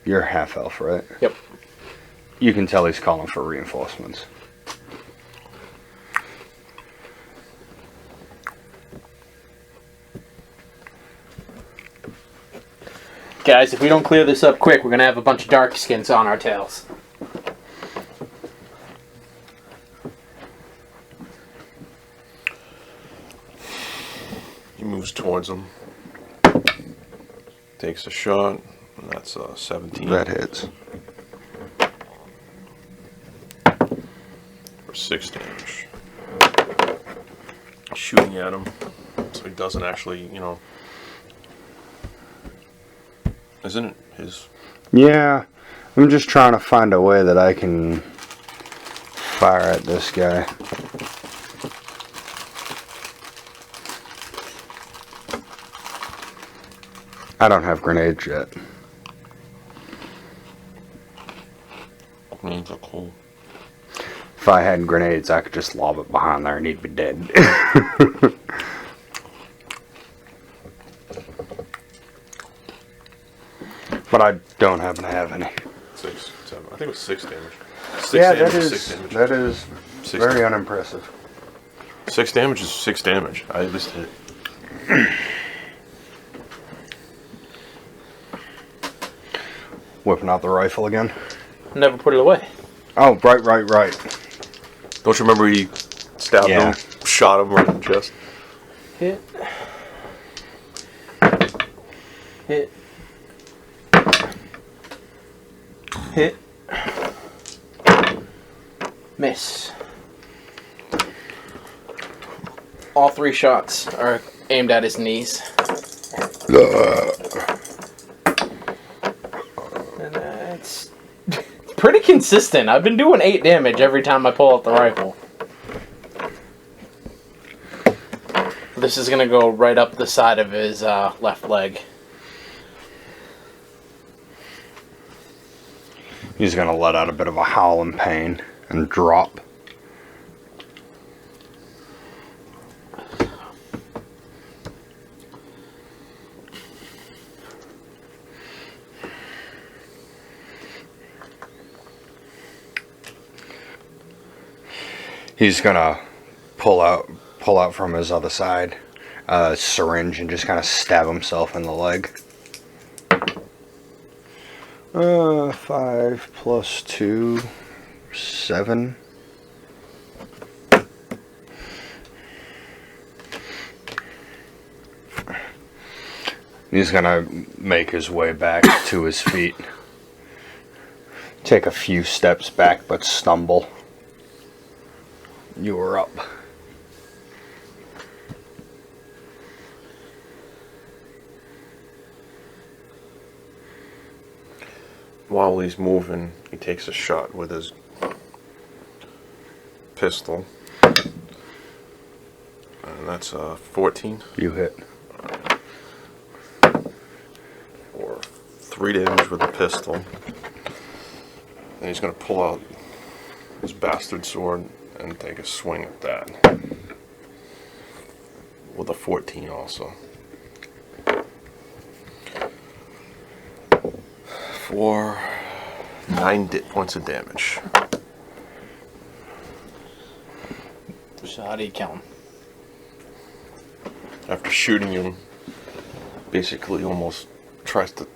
Speaker 1: You're half elf, right?
Speaker 3: Yep.
Speaker 1: You can tell he's calling for reinforcements.
Speaker 3: Guys, if we don't clear this up quick, we're going to have a bunch of dark skins on our tails.
Speaker 2: He moves towards him. Takes a shot. And that's 17.
Speaker 1: That hits.
Speaker 2: For 6 damage. Shooting at him. So he doesn't actually, Isn't it his?
Speaker 1: Yeah, I'm just trying to find a way that I can fire at this guy. I don't have grenades yet.
Speaker 2: Grenades are cool.
Speaker 1: If I had grenades, I could just lob it behind there and he'd be dead. But I don't happen to have any.
Speaker 2: 6, 7. I think it was 6 damage. 6
Speaker 1: Yeah,
Speaker 2: damage
Speaker 1: that
Speaker 2: is
Speaker 1: is
Speaker 2: 6 damage.
Speaker 1: that is
Speaker 2: 6
Speaker 1: very
Speaker 2: damage.
Speaker 1: unimpressive.
Speaker 2: 6 damage is 6 damage. I at least hit it.
Speaker 1: Whipping out the rifle again.
Speaker 3: Never put it away.
Speaker 1: Oh, right.
Speaker 2: Don't you remember he stabbed
Speaker 1: Yeah.
Speaker 2: him, shot him right in the chest?
Speaker 3: Hit. Hit. Hit. Miss. All 3 shots are aimed at his knees. And that's pretty consistent. I've been doing 8 damage every time I pull out the rifle. This is gonna go right up the side of his left leg.
Speaker 1: He's gonna let out a bit of a howl in pain and drop. He's gonna pull out from his other side a syringe and just kind of stab himself in the leg. 5 plus 2, 7. He's gonna make his way back to his feet. Take a few steps back, but stumble. You were up.
Speaker 2: While he's moving, he takes a shot with his pistol. And that's 14
Speaker 1: You hit.
Speaker 2: or 3 damage with the pistol. And he's going to pull out his bastard sword and take a swing at that. With a 14 also. For 9 points of damage.
Speaker 3: So how do you kill him?
Speaker 2: After shooting him, basically tries to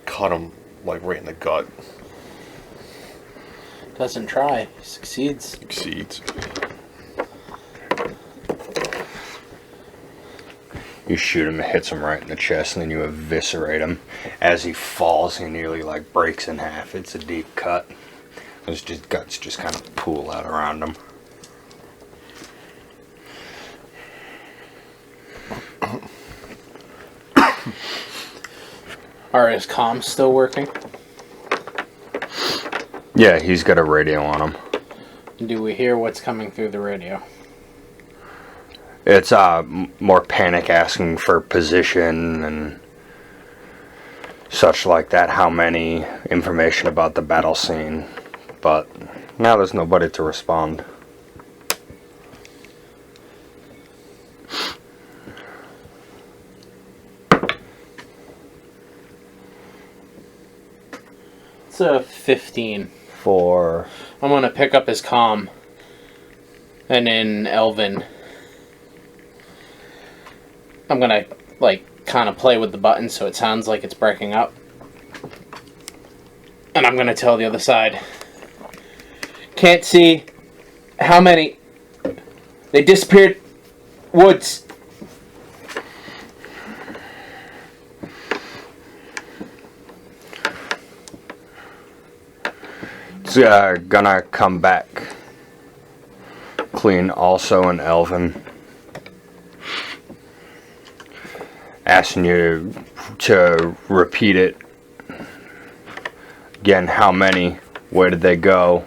Speaker 2: cut him like right in the gut.
Speaker 3: Doesn't try. Succeeds.
Speaker 2: Succeeds.
Speaker 1: You shoot him, it hits him right in the chest, and then you eviscerate him. As he falls, he nearly like breaks in half. It's a deep cut. His guts just kind of pool out around him.
Speaker 3: Are his comms still working?
Speaker 1: Yeah, he's got a radio on him.
Speaker 3: Do we hear what's coming through the radio?
Speaker 1: It's more panic asking for position and such like that. How many, information about the battle scene. But now there's nobody to respond.
Speaker 3: It's a 15.
Speaker 1: For
Speaker 3: I'm gonna pick up his comm. And in Elven, I'm gonna like kind of play with the button so it sounds like it's breaking up. And I'm gonna tell the other side. Can't see how many. They disappeared. Woods.
Speaker 1: it's gonna come back clean also in Elven. Asking you to repeat it again. How many? Where did they go?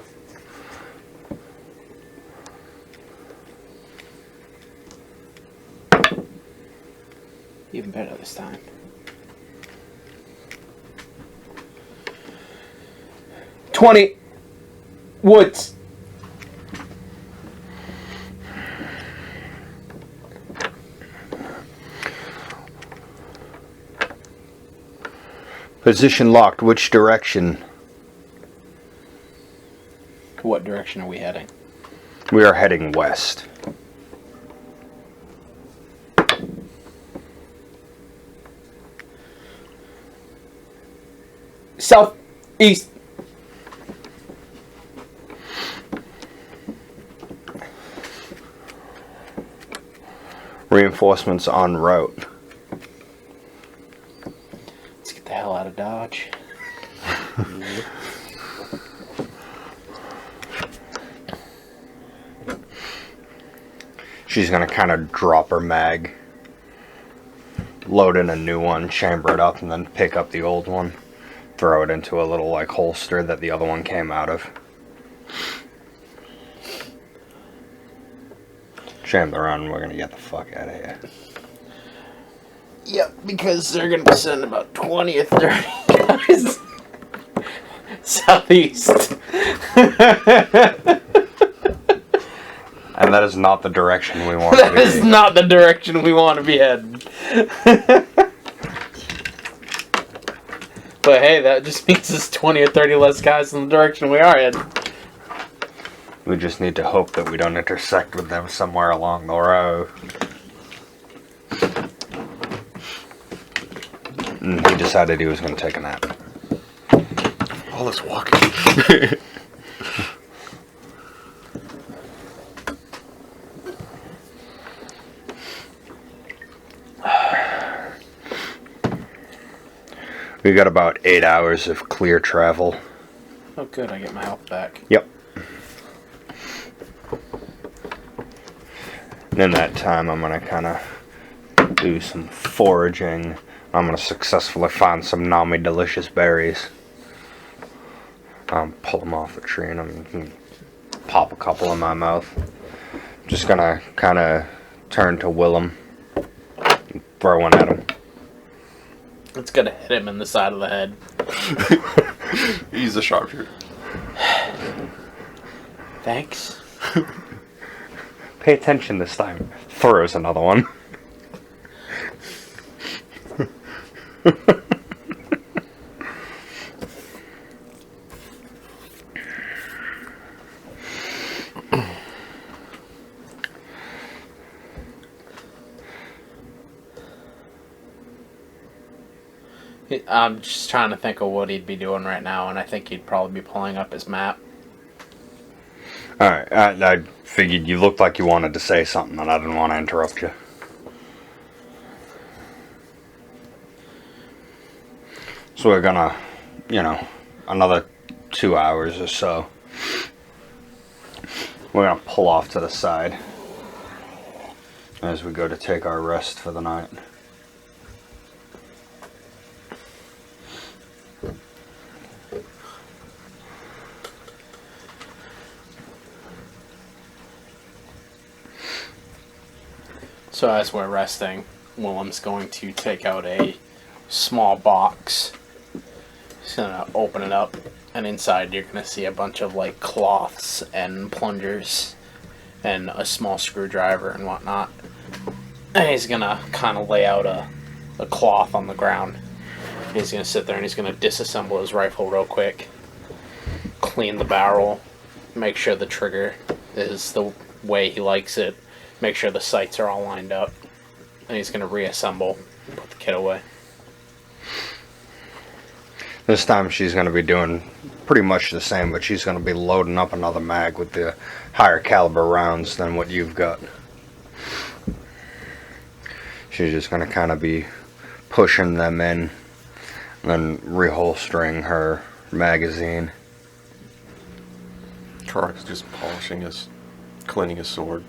Speaker 3: Even better this time. 20 woods.
Speaker 1: Position locked. Which direction?
Speaker 3: What direction are we heading?
Speaker 1: We are heading west.
Speaker 3: Southeast.
Speaker 1: Reinforcements en route.
Speaker 3: Let's get the hell out of Dodge.
Speaker 1: She's gonna kind of drop her mag, load in a new one, chamber it up, and then pick up the old one, throw it into a little like holster that the other one came out of. Chamber around, and we're gonna get the fuck out of here.
Speaker 3: Yep, because they're going to send about 20 or 30 guys southeast.
Speaker 1: And that is not the direction we want to
Speaker 3: That
Speaker 1: be.
Speaker 3: is not the direction we want to be heading. But hey, that just means there's 20 or 30 less guys in the direction we are heading.
Speaker 1: We just need to hope that we don't intersect with them somewhere along the road. And he decided he was going to take a nap.
Speaker 2: All this walking.
Speaker 1: We got about 8 hours of clear travel.
Speaker 3: Oh good, I get my health back.
Speaker 1: Yep. And in that time, I'm going to kind of do some foraging. I'm going to successfully find some Nami delicious berries. Pull them off the tree and I'm going to pop a couple in my mouth. Just going to kind of turn to Willem and throw one at him.
Speaker 3: It's gonna hit him in the side of the head.
Speaker 2: He's a sharpshooter.
Speaker 3: Thanks.
Speaker 1: Pay attention this time. Throws another one.
Speaker 3: I'm just trying to think of what he'd be doing right now, and I think he'd probably be pulling up his map.
Speaker 1: Alright, I figured you looked like you wanted to say something and I didn't want to interrupt you. So we're gonna, another 2 hours or so. We're gonna pull off to the side as we go to take our rest for the night.
Speaker 3: So as we're resting, Willem's going to take out a small box. He's gonna open it up, and inside you're gonna see a bunch of like cloths and plungers and a small screwdriver and whatnot. And he's gonna kind of lay out a cloth on the ground. He's gonna sit there and he's gonna disassemble his rifle real quick, clean the barrel, make sure the trigger is the way he likes it, make sure the sights are all lined up, and he's gonna reassemble, put the kit away.
Speaker 1: This time she's going to be doing pretty much the same, but she's going to be loading up another mag with the higher caliber rounds than what you've got. She's just going to kind of be pushing them in and then reholstering her magazine.
Speaker 2: Karak's just cleaning his sword.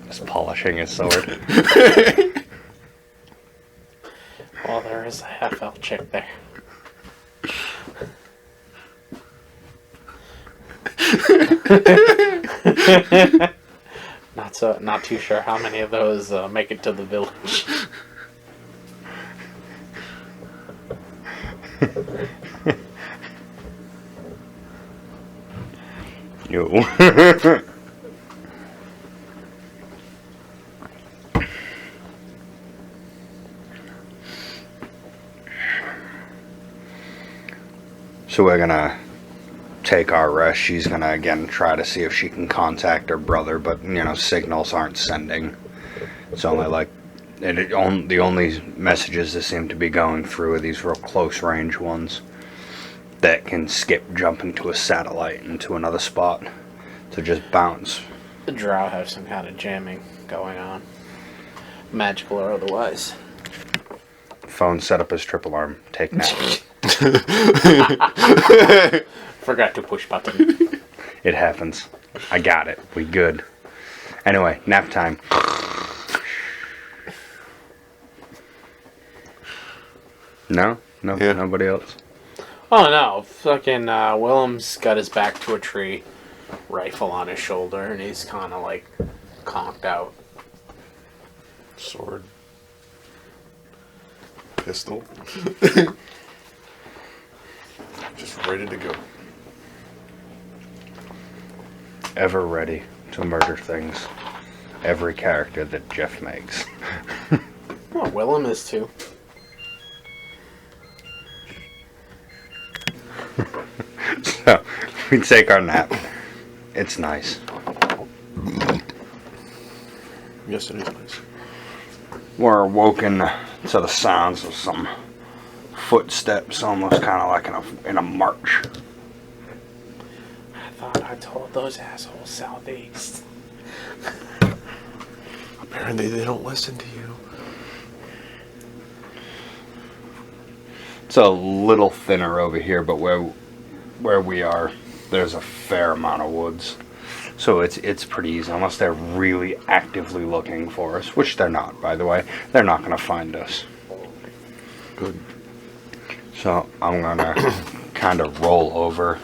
Speaker 1: Just polishing his sword.
Speaker 3: Well, there is a half-elf chick there. Not too sure how many of those make it to the village.
Speaker 1: Yo. So we're gonna take our rest. She's gonna again try to see if she can contact her brother, but signals aren't sending. It's only like the only messages that seem to be going through are these real close range ones that can skip jump into a satellite into another spot to just bounce.
Speaker 3: The drow have some kind of jamming going on, magical or otherwise.
Speaker 1: Phone set up as triple arm. Take nap.
Speaker 3: Forgot to push button.
Speaker 1: It happens. I got it. We good. Anyway, nap time. No? No,
Speaker 2: Yeah.
Speaker 1: Nobody else?
Speaker 3: Oh no, fucking Willem's got his back to a tree, rifle on his shoulder, and he's kind of like conked out.
Speaker 2: Sword. Pistol. Just ready to go.
Speaker 1: Ever ready to murder things. Every character that Jeff makes.
Speaker 3: Well, Willem is too.
Speaker 1: So, we take our nap. It's nice.
Speaker 2: Yes, it is nice.
Speaker 1: We're awoken to the sounds of some footsteps, almost kind of like in a march.
Speaker 3: I thought I told those assholes southeast.
Speaker 2: Apparently they don't listen to you.
Speaker 1: It's a little thinner over here, but where we are, there's a fair amount of woods. So it's pretty easy, unless they're really actively looking for us, which they're not, by the way. They're not going to find us.
Speaker 2: Good.
Speaker 1: So I'm going to kind of roll over,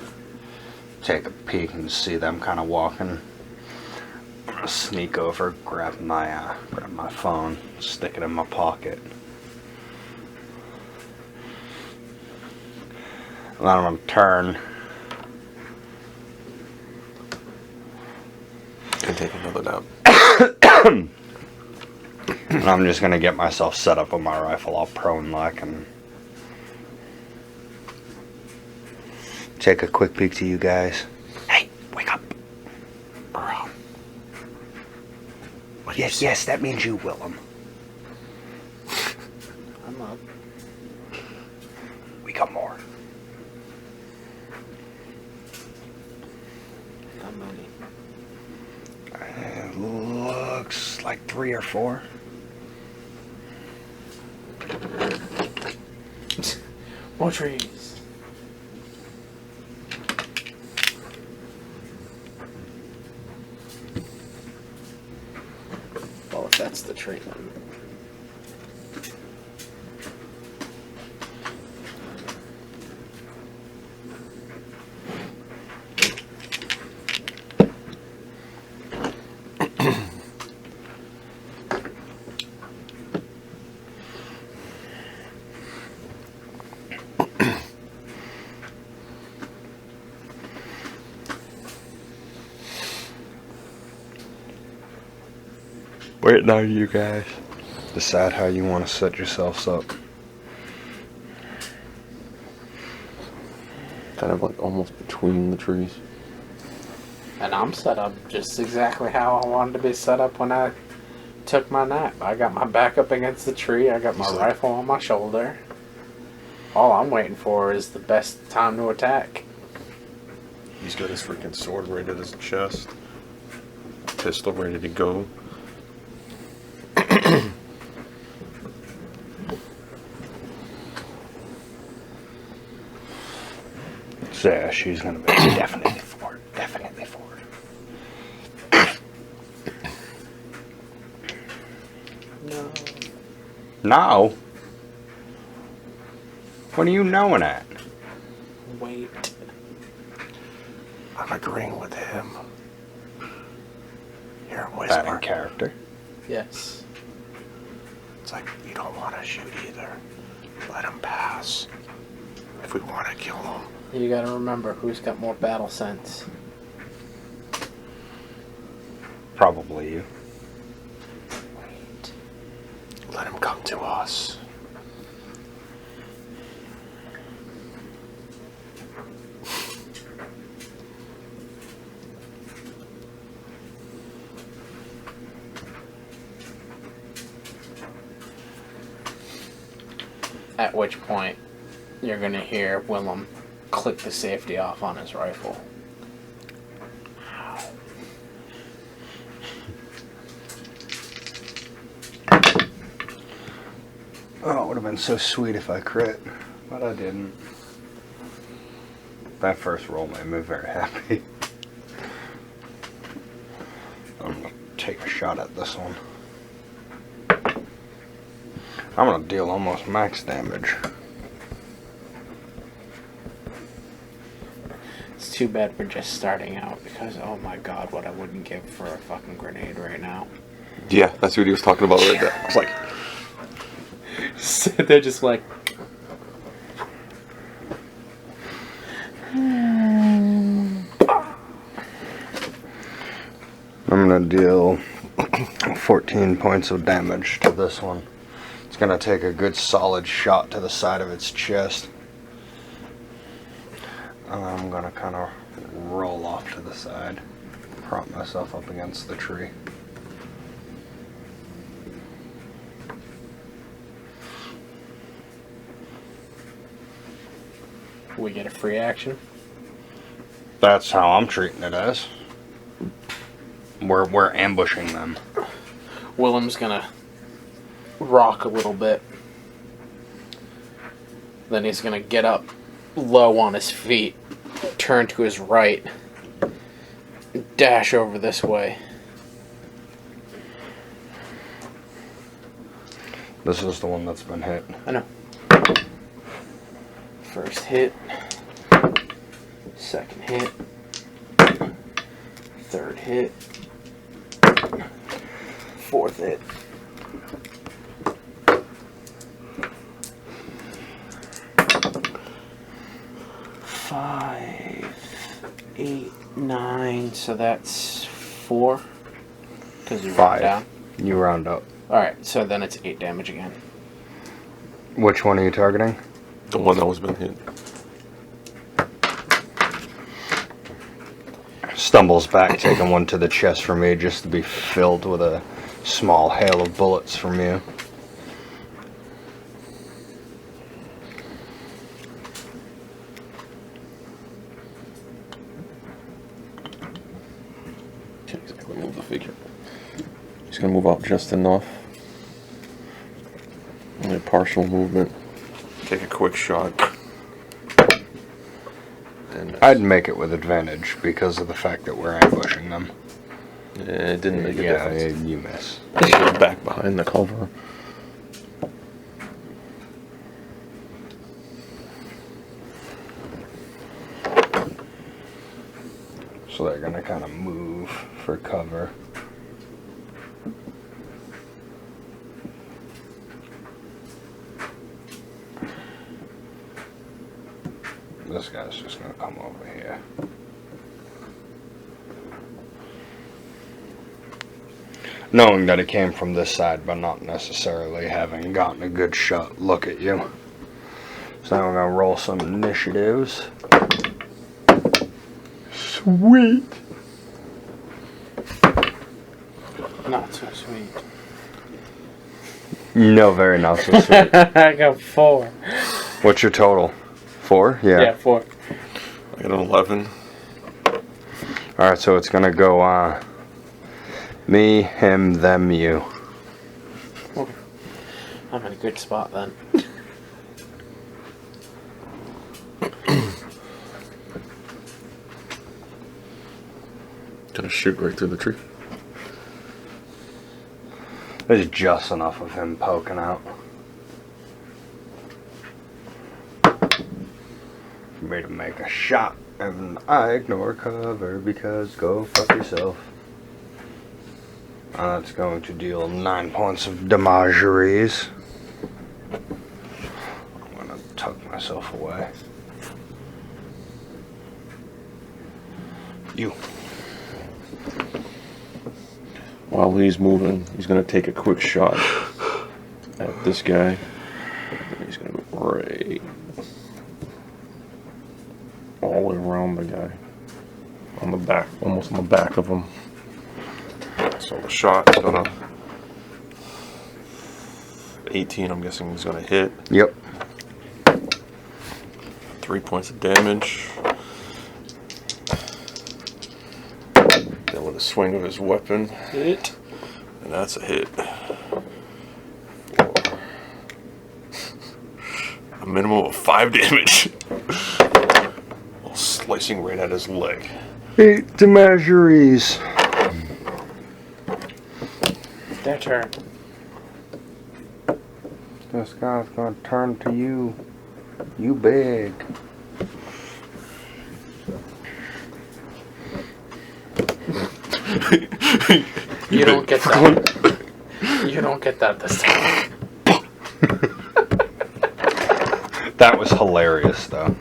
Speaker 1: take a peek, and see them kind of walking. I'm going to sneak over, grab my phone, stick it in my pocket. And then I'm going to turn.
Speaker 2: Can take another nap.
Speaker 1: And I'm just going to get myself set up with my rifle all prone like and take a quick peek to you guys. Hey, wake up.
Speaker 2: Bro.
Speaker 1: Yes, that means you, Willem.
Speaker 3: I'm up.
Speaker 1: We got more.
Speaker 3: How many?
Speaker 1: It looks like 3 or 4.
Speaker 3: More trees. Well, if that's the tree, then.
Speaker 1: Wait, now you guys decide how you want to set yourselves up.
Speaker 2: Kind of like almost between the trees.
Speaker 3: And I'm set up just exactly how I wanted to be set up when I took my nap. I got my back up against the tree. I got my rifle on my shoulder. All I'm waiting for is the best time to attack.
Speaker 2: He's got his freaking sword right at his chest. Pistol ready to go.
Speaker 1: So yeah, she's gonna be definitely forward. Definitely forward.
Speaker 3: No.
Speaker 1: Now? What are you knowing at?
Speaker 3: Wait.
Speaker 2: I'm agreeing with him. Here,
Speaker 1: That in
Speaker 2: whisper.
Speaker 1: character.
Speaker 3: Yes.
Speaker 2: It's like, you don't want to shoot either. Let him pass. if we want to kill them.
Speaker 3: You gotta remember who's got more battle sense.
Speaker 1: Probably you.
Speaker 2: Let him come to us.
Speaker 3: At which point, you're gonna hear Willem click the safety off on his rifle.
Speaker 1: Oh, it would have been so sweet if I crit, but I didn't. That first roll made me very happy. I'm gonna take a shot at this one. I'm gonna deal almost max damage.
Speaker 3: It's too bad we're just starting out because, oh my god, what I wouldn't give for a fucking grenade right now.
Speaker 2: Yeah, that's what he was talking about right there. I was like,
Speaker 3: They're just like,
Speaker 1: I'm gonna deal 14 points of damage to this one. It's gonna take a good solid shot to the side of its chest. And I'm gonna kind of roll off to the side, prop myself up against the tree.
Speaker 3: we get a free action.
Speaker 1: That's how I'm treating it as. We're ambushing them.
Speaker 3: Willem's gonna rock a little bit. Then he's gonna get up low on his feet, turn to his right, dash over this way.
Speaker 1: This is the one that's been hit.
Speaker 3: I know. First hit. Second hit. Third hit. Fourth hit. Five, 8, 9. So that's 4. Because you round
Speaker 1: 5.
Speaker 3: down.
Speaker 1: You round up.
Speaker 3: Alright, so then it's 8 damage again.
Speaker 1: Which one are you targeting?
Speaker 2: the one that was been hit.
Speaker 1: Stumbles back, taking one to the chest for me, just to be filled with a small hail of bullets from you.
Speaker 2: Can't exactly move the figure. He's gonna move out just enough. Only partial movement. Take a quick shot. And
Speaker 1: I'd make it with advantage because of the fact that we're ambushing them.
Speaker 2: it didn't make a
Speaker 1: Yeah,
Speaker 2: difference.
Speaker 1: you miss.
Speaker 2: Back behind the cover.
Speaker 1: So they're gonna kind of move for cover. This guy's just gonna come over here. Knowing that it came from this side, but not necessarily having gotten a good shot look at you. So now we're gonna roll some initiatives. Sweet!
Speaker 3: Not so sweet.
Speaker 1: No, very not so sweet.
Speaker 3: I got 4.
Speaker 1: What's your total? 4?
Speaker 3: Yeah, 4.
Speaker 2: I got an 11.
Speaker 1: Alright, so it's gonna go, me, him, them, you.
Speaker 3: I'm in a good spot then.
Speaker 2: Gonna shoot right through the tree.
Speaker 1: There's just enough of him poking out. For me to make a shot, and I ignore cover because go fuck yourself. That's going to deal 9 points of damageries. I'm gonna tuck myself away. You.
Speaker 2: While he's moving, he's going to take a quick shot at this guy. And he's going to go right all the way around the guy. On the back, almost on the back of him. So the shot is going to... 18, I'm guessing he's going to hit.
Speaker 1: Yep.
Speaker 2: 3 points of damage. Then with a swing of his weapon, hit. And that's a hit. A minimum of 5 damage. Slicing right at his leg.
Speaker 1: 8 damageries.
Speaker 3: Their turn.
Speaker 1: This guy's gonna turn to you. You big.
Speaker 3: You don't get that. You don't get that this time.
Speaker 1: That was hilarious, though.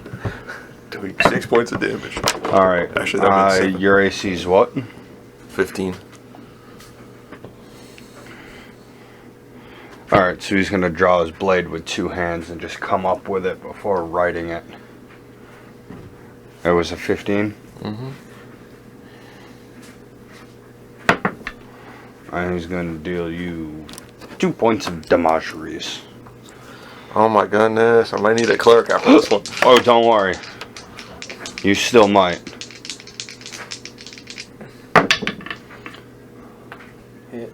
Speaker 2: Doing 6 points of damage.
Speaker 1: Alright.
Speaker 2: Actually, that means 7.
Speaker 1: Your AC's what?
Speaker 2: 15.
Speaker 1: Alright, so he's gonna draw his blade with 2 hands and just come up with it before writing it. It was a 15?
Speaker 2: Mm-hmm.
Speaker 1: And he's gonna deal you 2 points of damageries.
Speaker 2: Oh my goodness, I might need a cleric after this one.
Speaker 1: Oh, don't worry. You still might.
Speaker 3: Hit.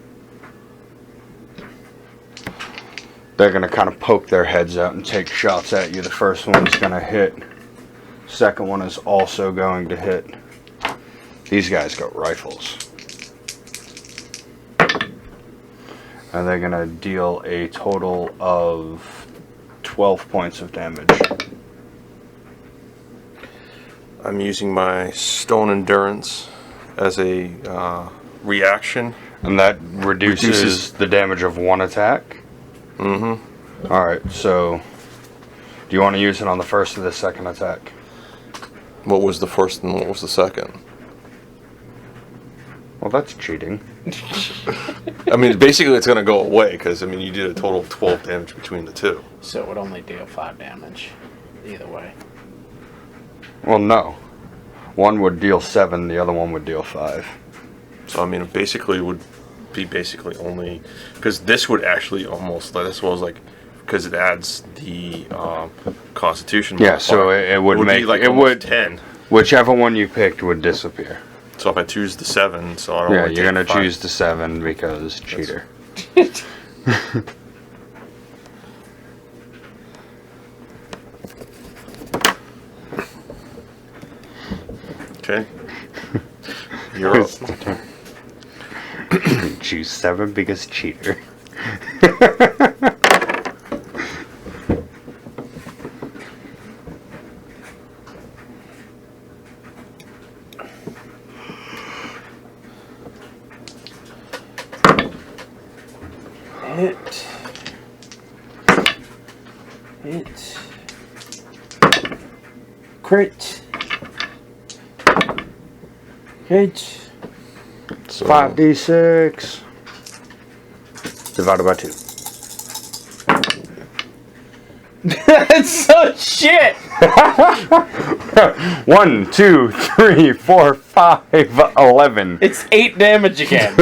Speaker 1: They're gonna kind of poke their heads out and take shots at you. The first one's gonna hit. Second one is also going to hit. These guys got rifles. And they're gonna deal a total of 12 points of damage.
Speaker 2: I'm using my stone endurance as a reaction.
Speaker 1: And that reduces the damage of 1 attack?
Speaker 2: Mm-hmm.
Speaker 1: Alright, so do you want to use it on the first or the second attack?
Speaker 2: What was the first and what was the second?
Speaker 1: Well, that's cheating.
Speaker 2: I mean, basically it's going to go away because, I mean, you did a total of 12 damage between the two.
Speaker 3: So it would only deal 5 damage. Either way.
Speaker 1: Well, no. One would deal 7, the other one would deal 5.
Speaker 2: So, I mean, it basically would be basically only... Because this would actually almost... This was like... Because it adds the Constitution
Speaker 1: Yeah, so
Speaker 2: modifier.
Speaker 1: it would make...
Speaker 2: be like
Speaker 1: it
Speaker 2: almost
Speaker 1: would
Speaker 2: 10.
Speaker 1: Whichever one you picked would disappear.
Speaker 2: So if I choose the 7, so I don't
Speaker 1: Yeah,
Speaker 2: only
Speaker 1: you're
Speaker 2: take
Speaker 1: gonna
Speaker 2: 5.
Speaker 1: choose the 7 because cheater.
Speaker 2: Okay. You're up.
Speaker 1: Choose 7 because cheater.
Speaker 3: Hit. Hit. Crit. Hit.
Speaker 2: So
Speaker 1: 5d6 divided by 2.
Speaker 3: That's so shit!
Speaker 1: 1, 2, 3, 4, 5, 11.
Speaker 3: It's 8 damage again.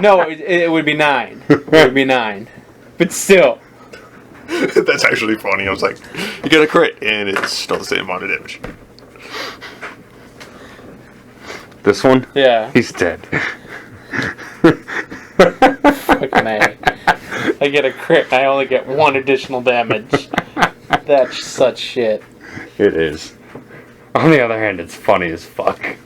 Speaker 3: No, it would be 9. It would be 9. But still.
Speaker 2: That's actually funny. I was like, you get a crit, and it's still the same amount of damage.
Speaker 1: This one?
Speaker 3: Yeah.
Speaker 1: He's dead.
Speaker 3: Fucking A. I get a crit, I only get 1 additional damage. That's such shit.
Speaker 1: It is. On the other hand, it's funny as fuck.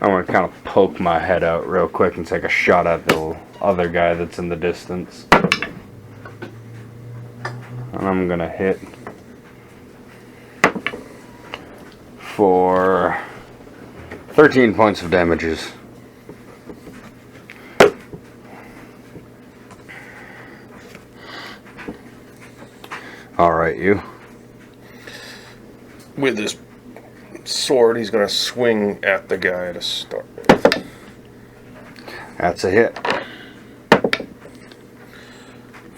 Speaker 1: I'm gonna kind of poke my head out real quick and take a shot at the other guy that's in the distance. And I'm gonna hit for 13 points of damages. Alright, you.
Speaker 5: With his sword, he's going to swing at the guy to start with.
Speaker 1: That's a hit.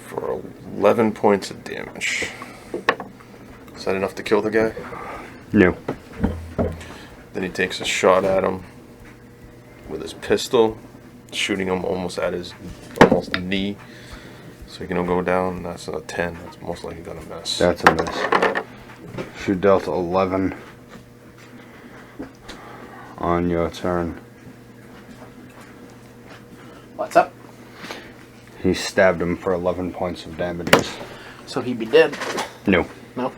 Speaker 5: For 11 points of damage. Is that enough to kill the guy?
Speaker 1: No.
Speaker 5: Then he takes a shot at him with his pistol, shooting him almost at his knee. So he can go down. That's a 10. That's most likely going to miss.
Speaker 1: That's a miss. She dealt 11 on your turn.
Speaker 3: What's up?
Speaker 1: He stabbed him for 11 points of damages.
Speaker 3: So he be dead.
Speaker 1: No.
Speaker 3: No.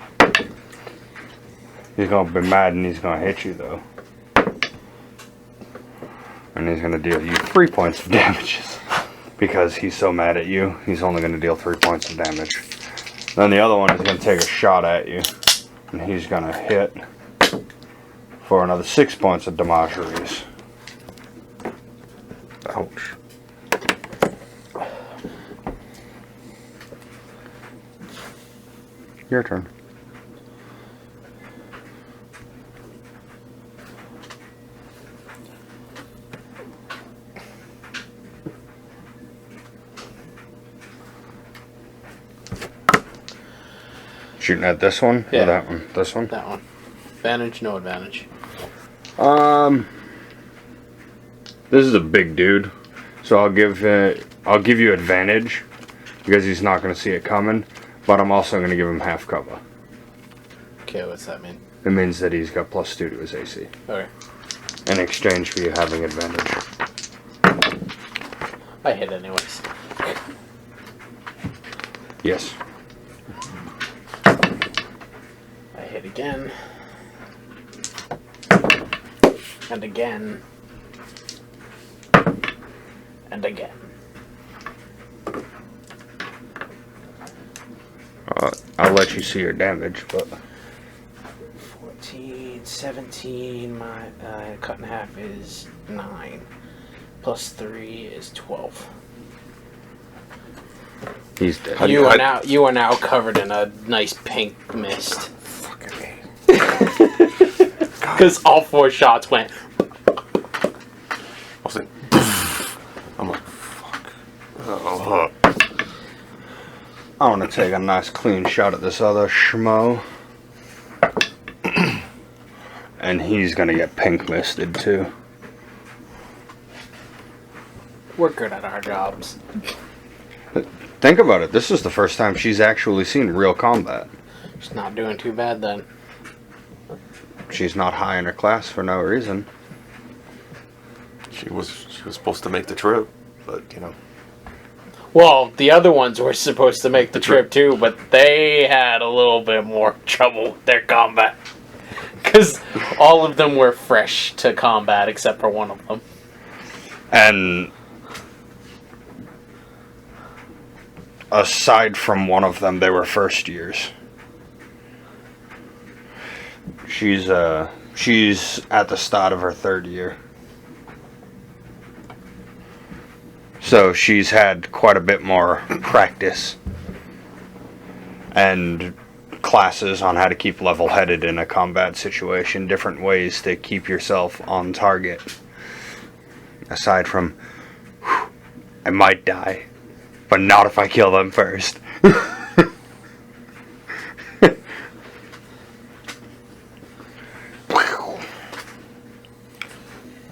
Speaker 1: He's gonna be mad and he's gonna hit you though. And he's gonna deal you 3 points of damages. Because he's so mad at you, he's only gonna deal 3 points of damage. Then the other one is gonna take a shot at you. And he's gonna hit for another 6 points of damageries.
Speaker 5: Ouch.
Speaker 1: Your turn. Shooting at this one?
Speaker 3: Yeah.
Speaker 1: Or that one? This one?
Speaker 3: That one. Advantage, no advantage.
Speaker 1: This is a big dude, so I'll give you advantage because he's not going to see it coming. But I'm also going to give him half cover.
Speaker 3: Okay, what's that mean?
Speaker 1: It means that he's got +2 to his AC
Speaker 3: Okay.
Speaker 1: in exchange for you having advantage.
Speaker 3: I hit anyways.
Speaker 1: Yes.
Speaker 3: I hit again. And again. And again.
Speaker 1: I'll let you see your damage, but
Speaker 3: 14, 17, my cut in half is 9. Plus 3 is 12.
Speaker 1: he's dead.
Speaker 3: You are now covered in a nice pink mist.
Speaker 5: Fucking A.
Speaker 3: Because all 4 shots went.
Speaker 5: I was like, I'm like, fuck. Oh.
Speaker 1: I want to take a nice clean shot at this other schmo. And he's going to get pink misted too.
Speaker 3: We're good at our jobs.
Speaker 1: Think about it. This is the first time she's actually seen real combat.
Speaker 3: She's not doing too bad then.
Speaker 1: She's not high in her class for no reason.
Speaker 2: She was supposed to make the trip, but you know.
Speaker 3: Well, the other ones were supposed to make the trip too, but they had a little bit more trouble with their combat. Because all of them were fresh to combat except for one of them.
Speaker 1: And aside from one of them, they were first years. She's at the start of her 3rd year. So she's had quite a bit more practice and classes on how to keep level-headed in a combat situation, different ways to keep yourself on target. Aside from, I might die, but not if I kill them first.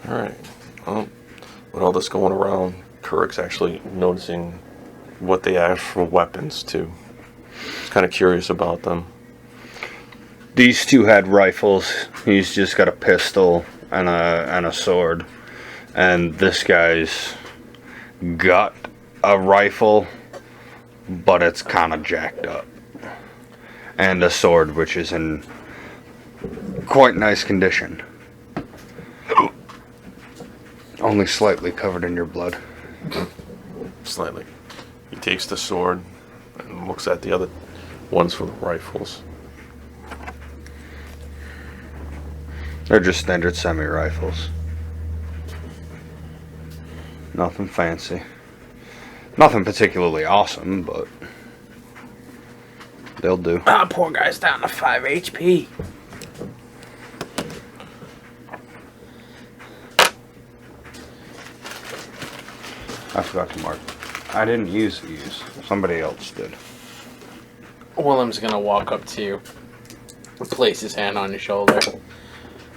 Speaker 2: Alright. Well, with all this going around, Kurik's actually noticing what they have for weapons too. He's kind of curious about them.
Speaker 1: These two had rifles. He's just got a pistol and a sword. And this guy's got a rifle, but it's kind of jacked up. And a sword, which is in quite nice condition. Only slightly covered in your blood.
Speaker 2: Slightly. He takes the sword and looks at the other ones for the rifles.
Speaker 1: They're just standard semi-rifles. Nothing fancy. Nothing particularly awesome, but They'll do.
Speaker 3: Ah, poor guy's down to 5 HP.
Speaker 1: I forgot to mark. I didn't use these. Somebody else did.
Speaker 3: Willem's gonna walk up to you, place his hand on your shoulder.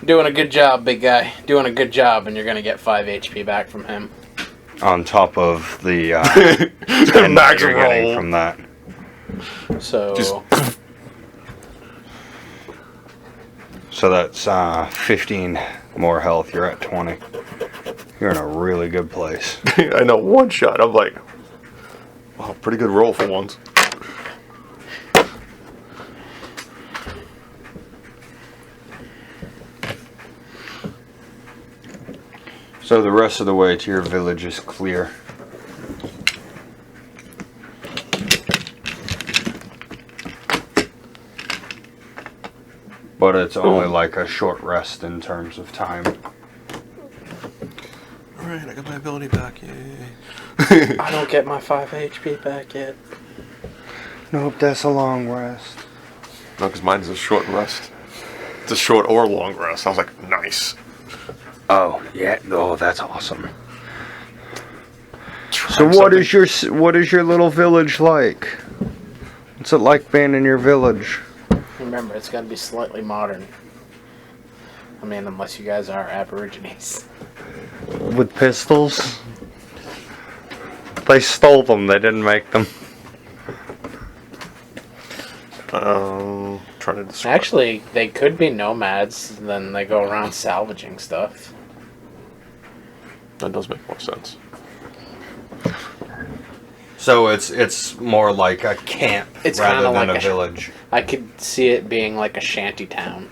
Speaker 3: Doing a good job, big guy. Doing a good job, and you're gonna get 5 HP back from him.
Speaker 1: On top of the 10 that you're getting from that.
Speaker 3: So,
Speaker 1: So that's 15 more health. You're at 20. You're in a really good place.
Speaker 5: I know, one shot. I'm like, wow, pretty good roll for once.
Speaker 1: So the rest of the way to your village is clear. But it's only like a short rest in terms of time.
Speaker 5: Alright, I got my ability back, yay.
Speaker 3: I don't get my 5 HP back yet.
Speaker 1: Nope, that's a long rest.
Speaker 5: No, because mine is a short rest. It's a short or long rest. I was like, nice.
Speaker 1: Oh, yeah. Oh, that's awesome. So what is your little village like? What's it like being in your village?
Speaker 3: Remember, it's gotta be slightly modern. I mean, unless you guys are aborigines.
Speaker 1: With pistols? They stole them, they didn't make them.
Speaker 5: Trying to describe.
Speaker 3: Actually, they could be nomads, then they go around salvaging stuff.
Speaker 5: That does make more sense.
Speaker 1: So it's more like a camp
Speaker 3: It's
Speaker 1: rather
Speaker 3: kinda
Speaker 1: than
Speaker 3: like
Speaker 1: a village.
Speaker 3: I could see it being like a shanty town.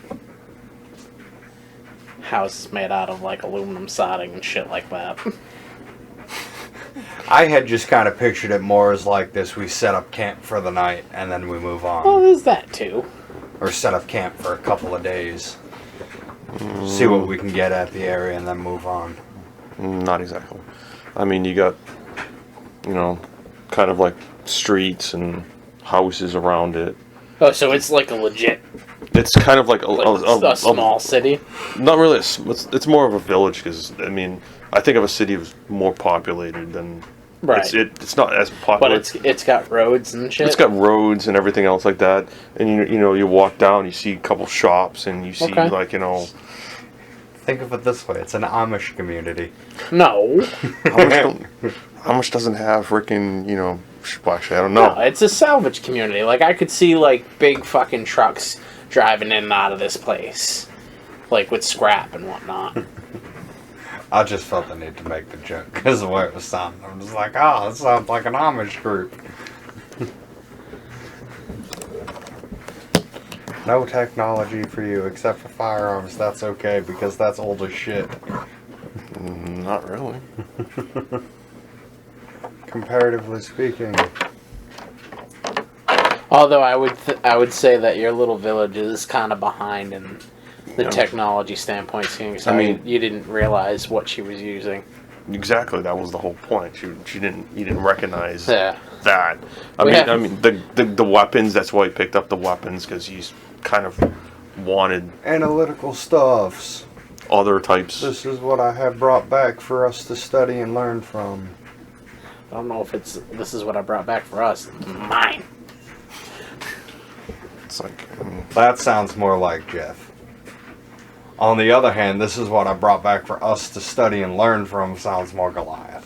Speaker 3: Houses made out of like aluminum siding and shit like that.
Speaker 1: I had just kind of pictured it more as like this: we set up camp for the night and then we move on,
Speaker 3: Well, there's that too.
Speaker 1: or set up camp for a couple of days, see what we can get at the area, and then move on.
Speaker 5: Not exactly. I mean, you got, kind of like streets and houses around it.
Speaker 3: Oh, so it's like a legit,
Speaker 5: It's kind of like
Speaker 3: a small city.
Speaker 5: Not really. It's more of a village because I mean, I think of a city as more populated than.
Speaker 3: Right.
Speaker 5: It's not as popular.
Speaker 3: But it's got roads and shit.
Speaker 5: It's got roads and everything else like that, and you walk down, you see a couple shops, and you see
Speaker 3: Okay.
Speaker 1: Think of it this way: it's an Amish community.
Speaker 3: No.
Speaker 5: how much doesn't have freaking well, actually I don't know.
Speaker 3: No, it's a salvage community. Like, I could see, like, big fucking trucks driving in and out of this place. Like, with scrap and whatnot.
Speaker 1: I just felt the need to make the joke because of the way it was sounding. I'm just like, oh, that sounds like an Amish group. No technology for you except for firearms. That's okay because that's old as shit.
Speaker 5: Not really.
Speaker 1: Comparatively speaking.
Speaker 3: Although I would say that your little village is kind of behind in the technology standpoint. Seeing, so
Speaker 5: I mean,
Speaker 3: you didn't realize what she was using.
Speaker 5: Exactly, that was the whole point. You didn't recognize
Speaker 3: Yeah.
Speaker 5: that. I mean the weapons. That's why he picked up the weapons because he's kind of wanted
Speaker 1: Analytical stuffs.
Speaker 5: other types.
Speaker 1: This is what I have brought back for us to study and learn from.
Speaker 3: I don't know if this is what I brought back for us. Mine.
Speaker 5: It's like
Speaker 1: That sounds more like Jeff. On the other hand, this is what I brought back for us to study and learn from sounds more Goliath.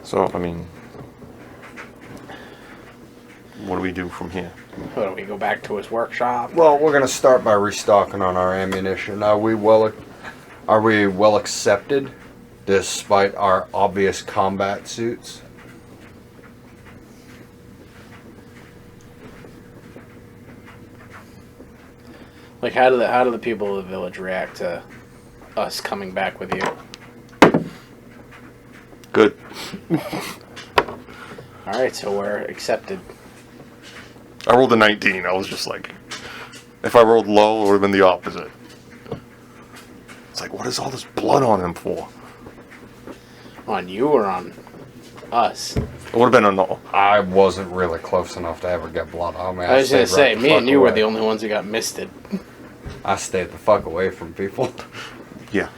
Speaker 5: so. I mean, what do we do from here?
Speaker 3: What, do we go back to his workshop?
Speaker 1: Well, we're gonna start by restocking on our ammunition. Are we well accepted, despite our obvious combat suits?
Speaker 3: Like, how do the people of the village react to us coming back with you?
Speaker 5: Good.
Speaker 3: All right, so we're accepted.
Speaker 5: I rolled a 19. I was just like, if I rolled low, it would have been the opposite. It's like, what is all this blood on him for?
Speaker 3: On you or on Us.
Speaker 2: It would have been a no.
Speaker 1: I wasn't really close enough to ever get blood on me.
Speaker 3: I was gonna
Speaker 1: stayed
Speaker 3: say,
Speaker 1: the
Speaker 3: me
Speaker 1: fuck
Speaker 3: and you were
Speaker 1: away.
Speaker 3: the only ones who got misted.
Speaker 1: I stayed the fuck away from people.
Speaker 2: Yeah.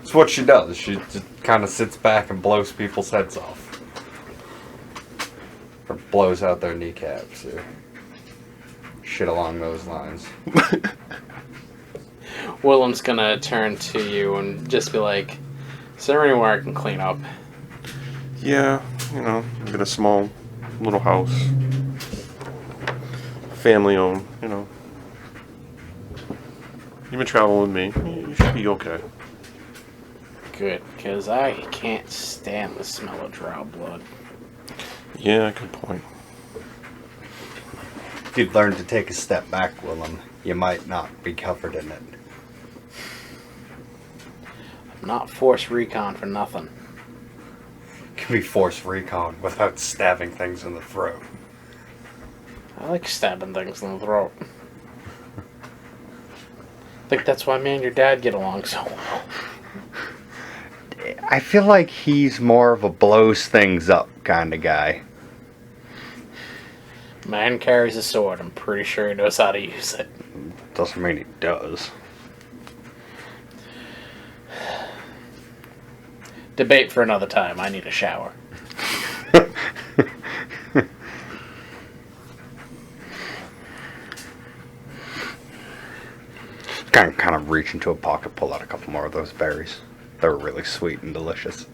Speaker 1: It's what she does. She just kind of sits back and blows people's heads off. Or blows out their kneecaps or shit along those lines.
Speaker 3: Willem's gonna turn to you and just be like, is there anywhere I can clean up?
Speaker 2: Yeah, you know, get a small little house. Family owned, you know. You've been traveling with me. You should be okay.
Speaker 3: Good, because I can't stand the smell of drow blood.
Speaker 2: Yeah, good point.
Speaker 1: If you'd learn to take a step back, Willem, you might not be covered in it.
Speaker 3: I'm not force recon for nothing.
Speaker 1: Can be force recon without stabbing things in the throat.
Speaker 3: I like stabbing things in the throat. I think that's why me and your dad get along so well.
Speaker 1: I feel like he's more of a blows things up kind of guy.
Speaker 3: Man carries a sword. I'm pretty sure he knows how to use it.
Speaker 1: Doesn't mean he does.
Speaker 3: Debate for another time. I need a shower.
Speaker 1: Kind of reach into a pocket, pull out a couple more of those berries. They were really sweet and delicious.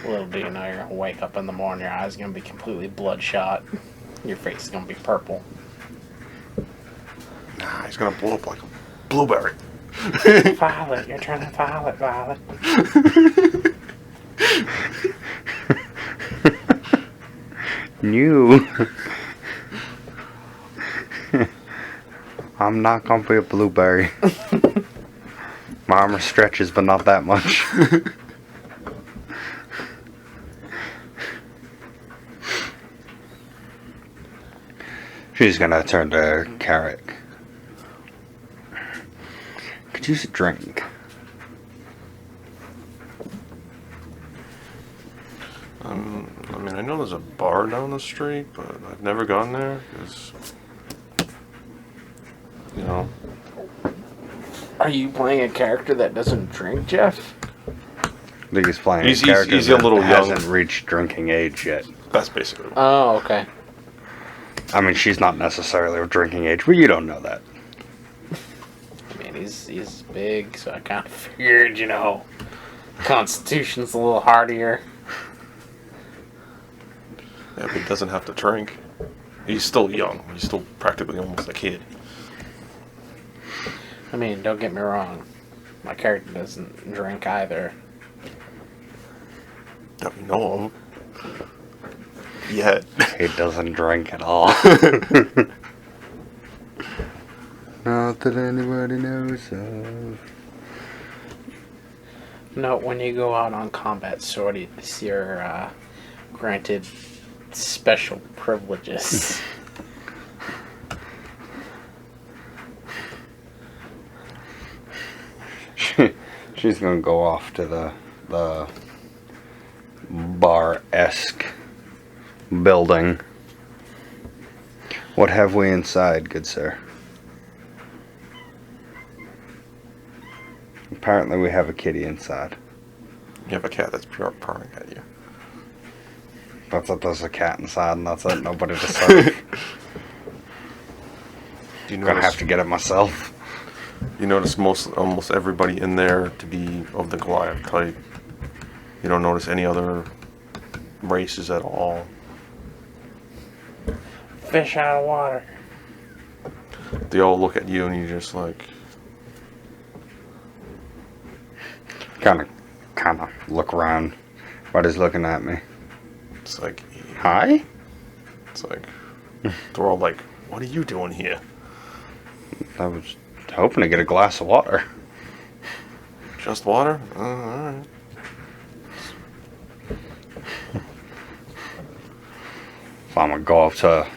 Speaker 3: Little do you know, you're gonna wake up in the morning, your eyes are gonna be completely bloodshot. Your face is gonna be purple.
Speaker 2: Nah, he's gonna blow up like a blueberry.
Speaker 3: Violet, you're turning violet, Violet.
Speaker 1: New. I'm not gonna be a blueberry. My armor stretches, but not that much. She's gonna turn to Carrick. Could use a drink.
Speaker 2: I mean, I know there's a bar down the street, but I've never gone there because, you know,
Speaker 3: Are you playing a character that doesn't drink, Jeff?
Speaker 1: I think he's playing
Speaker 2: He's-
Speaker 1: a character
Speaker 2: he's a
Speaker 1: that
Speaker 2: little young.
Speaker 1: hasn't reached drinking age yet.
Speaker 2: that's basically what.
Speaker 3: Oh, okay.
Speaker 1: I mean, she's not necessarily of drinking age, but you don't know that.
Speaker 3: I mean, he's big, so I kind of figured, you know, Constitution's a little hardier.
Speaker 2: Yeah, but he doesn't have to drink. He's still young. He's still practically almost a kid.
Speaker 3: I mean, don't get me wrong. My character doesn't drink either.
Speaker 2: That we know of. Yet.
Speaker 1: He doesn't drink at all. Not that anybody knows of.
Speaker 3: No, when you go out on combat sorties, you're granted special privileges.
Speaker 1: She's gonna go off to the bar-esque building. What have we inside, good sir? Apparently we have a kitty inside.
Speaker 2: You have a cat that's purring at you.
Speaker 1: That's it, there's a cat inside and that's it, nobody to serve.
Speaker 2: Do you
Speaker 1: Gonna
Speaker 2: notice,
Speaker 1: have to get it myself.
Speaker 2: you notice almost everybody in there to be of the Goliath type. You don't notice any other races at all.
Speaker 3: Fish out of water.
Speaker 2: They all look at you and you're just like,
Speaker 1: Kinda look around. Everybody's looking at me.
Speaker 2: it's like,
Speaker 1: Hi?
Speaker 2: it's like, they're all like, what are you doing here?
Speaker 1: I was hoping to get a glass of water.
Speaker 2: Just water? Alright.
Speaker 1: So I'm gonna go up to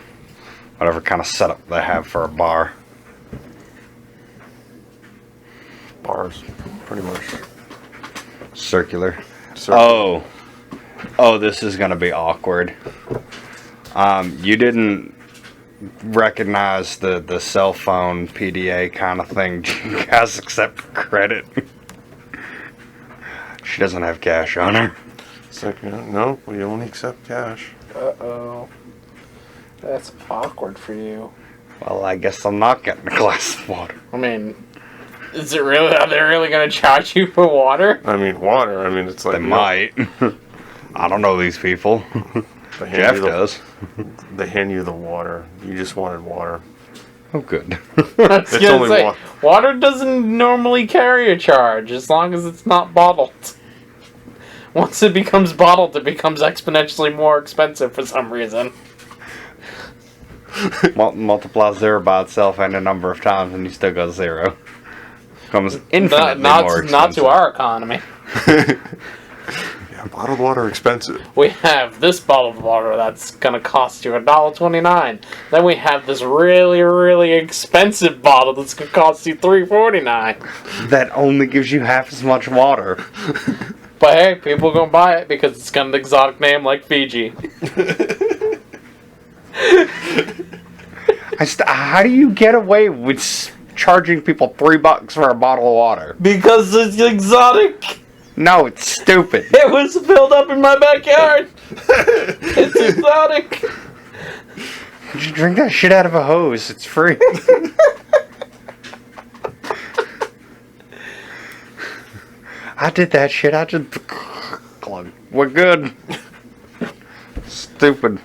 Speaker 1: whatever kind of setup they have for a bar.
Speaker 2: Bars, pretty much.
Speaker 1: Circular.
Speaker 2: Circle.
Speaker 1: Oh, this is gonna be awkward. You didn't recognize the cell phone PDA kind of thing. Do you guys accept credit? She doesn't have cash on her.
Speaker 2: It's like, no, we only accept cash.
Speaker 3: Uh-oh. That's awkward for you.
Speaker 1: Well, I guess I'm not getting a glass of water.
Speaker 3: I mean, is it really? Are they really going to charge you for water?
Speaker 2: I mean, water. I mean, it's like
Speaker 1: They might. I don't know these people.
Speaker 2: They hand
Speaker 1: Jeff
Speaker 2: you the-
Speaker 1: does.
Speaker 2: They hand you the water. You just wanted water.
Speaker 1: Oh, good.
Speaker 3: I was
Speaker 2: It's
Speaker 3: gonna
Speaker 2: only
Speaker 3: say,
Speaker 2: water.
Speaker 3: water doesn't normally carry a charge as long as it's not bottled. Once it becomes bottled, it becomes exponentially more expensive for some reason.
Speaker 1: Multiply zero by itself any number of times and you still got zero. Comes infinitely more expensive.
Speaker 3: Not to our economy.
Speaker 2: Yeah, bottled water expensive.
Speaker 3: We have this bottle of water that's gonna cost you $1.29. Then we have this really, really expensive bottle that's gonna cost you $3.49.
Speaker 1: That only gives you half as much water.
Speaker 3: But hey, people gonna buy it because it's got an exotic name like Fiji.
Speaker 1: How do you get away with charging people $3 for a bottle of water?
Speaker 3: Because it's exotic.
Speaker 1: No, it's stupid.
Speaker 3: It was filled up in my backyard. It's exotic.
Speaker 1: You drink that shit out of a hose. It's free. I did that shit. I just... We're good. Stupid.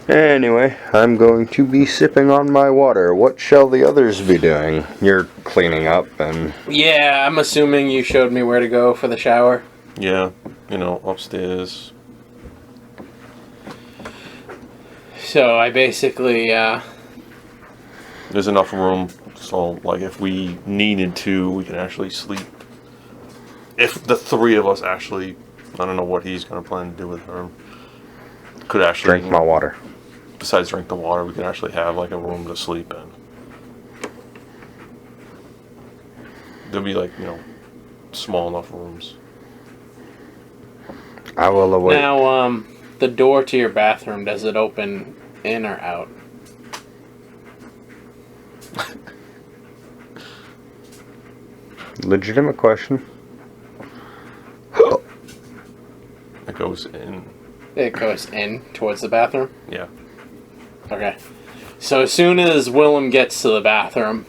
Speaker 1: Anyway, I'm going to be sipping on my water. What shall the others be doing? You're cleaning up and...
Speaker 3: Yeah, I'm assuming you showed me where to go for the shower.
Speaker 2: Yeah, upstairs.
Speaker 3: So I basically,
Speaker 2: There's enough room, so like if we needed to, we can actually sleep. If the three of us actually, I don't know what he's gonna plan to do with her. Could actually
Speaker 1: Drink my water.
Speaker 2: Besides drink the water, we can actually have like a room to sleep in. There'll be like, small enough rooms.
Speaker 1: I will await.
Speaker 3: now, the door to your bathroom, does it open in or out?
Speaker 1: Legitimate question.
Speaker 2: It goes in.
Speaker 3: It goes in towards the bathroom?
Speaker 2: Yeah.
Speaker 3: Okay. So as soon as Willem gets to the bathroom,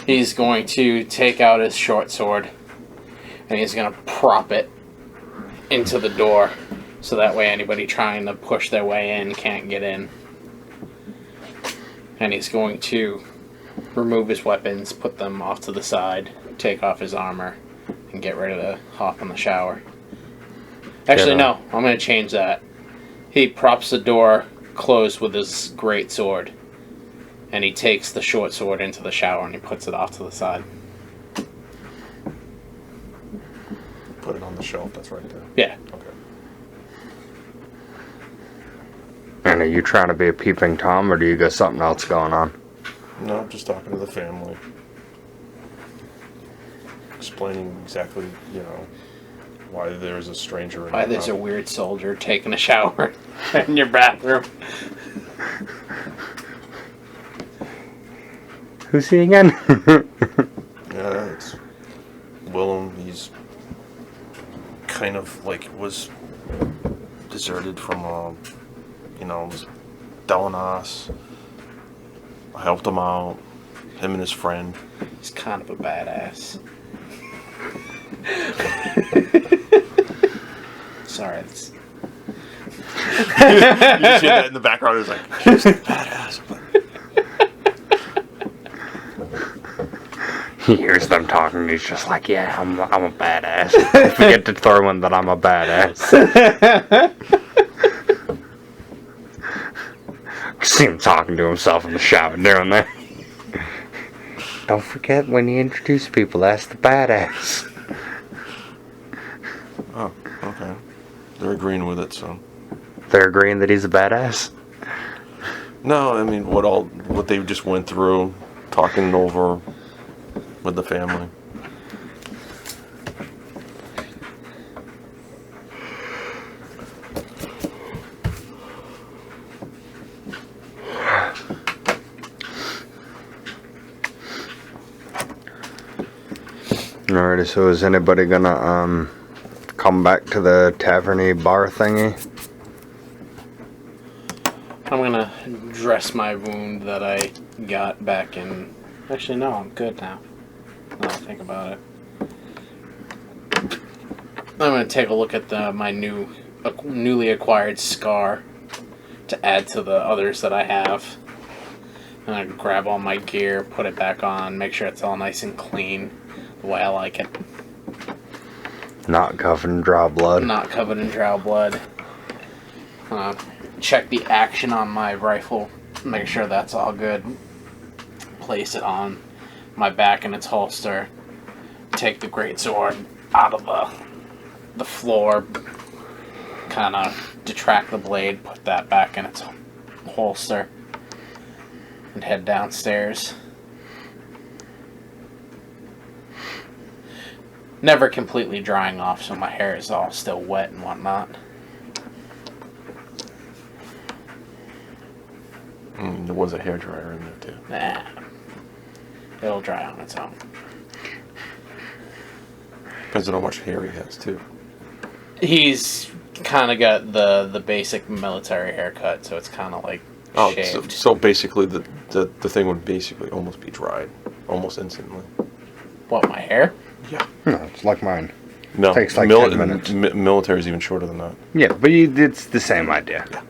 Speaker 3: he's going to take out his short sword and he's going to prop it into the door so that way anybody trying to push their way in can't get in. And he's going to remove his weapons, put them off to the side, take off his armor, and get ready to hop in the shower. Actually, no, I'm going to change that. He props the door closed with his great sword, and he takes the short sword into the shower and he puts it off to the side.
Speaker 2: Put it on the shelf that's right there.
Speaker 3: Yeah.
Speaker 2: Okay.
Speaker 1: And are you trying to be a peeping Tom, or do you got something else going on?
Speaker 2: No, I'm just talking to the family. Explaining exactly, why there's a stranger in
Speaker 3: Why
Speaker 2: the
Speaker 3: there's a
Speaker 2: house.
Speaker 3: weird soldier taking a shower in your bathroom.
Speaker 1: Who's he again?
Speaker 2: Yeah, it's Willem. He's kind of was deserted from, was Delanas. I helped him out. Him and his friend.
Speaker 3: He's kind of a badass. Sorry, it's...
Speaker 2: You just hear that in the background. It's like, he's a badass.
Speaker 1: He hears them talking, and he's just like, yeah, I'm a badass. Don't forget to throw in that I'm a badass. See him talking to himself in the shower doing that. Don't forget when you introduce people, that's the badass.
Speaker 2: Oh, okay. They're agreeing with it, so.
Speaker 1: They're agreeing that he's a badass?
Speaker 2: No, I mean, what they just went through, talking over, with the family.
Speaker 1: Alrighty, so is anybody gonna come back to the taverny bar thingy?
Speaker 3: I'm gonna dress my wound that I got back in. Actually, no, I'm good now. Now I think about it. I'm gonna take a look at my newly acquired scar to add to the others that I have. I'm gonna grab all my gear, put it back on, make sure it's all nice and clean, the way I like it.
Speaker 1: Not covered in draw blood.
Speaker 3: Not covered in drow blood. Check the action on my rifle, make sure that's all good. Place it on my back in its holster. Take the greatsword out of the floor. Kind of detract the blade, put that back in its holster, and head downstairs. Never completely drying off, so my hair is all still wet and whatnot.
Speaker 2: There was a hairdryer in there too.
Speaker 3: Nah. It'll dry on its own.
Speaker 2: Depends on how much hair he has too.
Speaker 3: He's kind of got the basic military haircut, so it's kind of like shaved.
Speaker 2: So basically the thing would basically almost be dried almost instantly.
Speaker 3: What, my hair?
Speaker 2: Yeah.
Speaker 1: No, it's like mine.
Speaker 2: No.
Speaker 1: Takes like 10 minutes.
Speaker 2: Military's even shorter than that.
Speaker 1: Yeah, but it's the same idea.
Speaker 2: Yeah.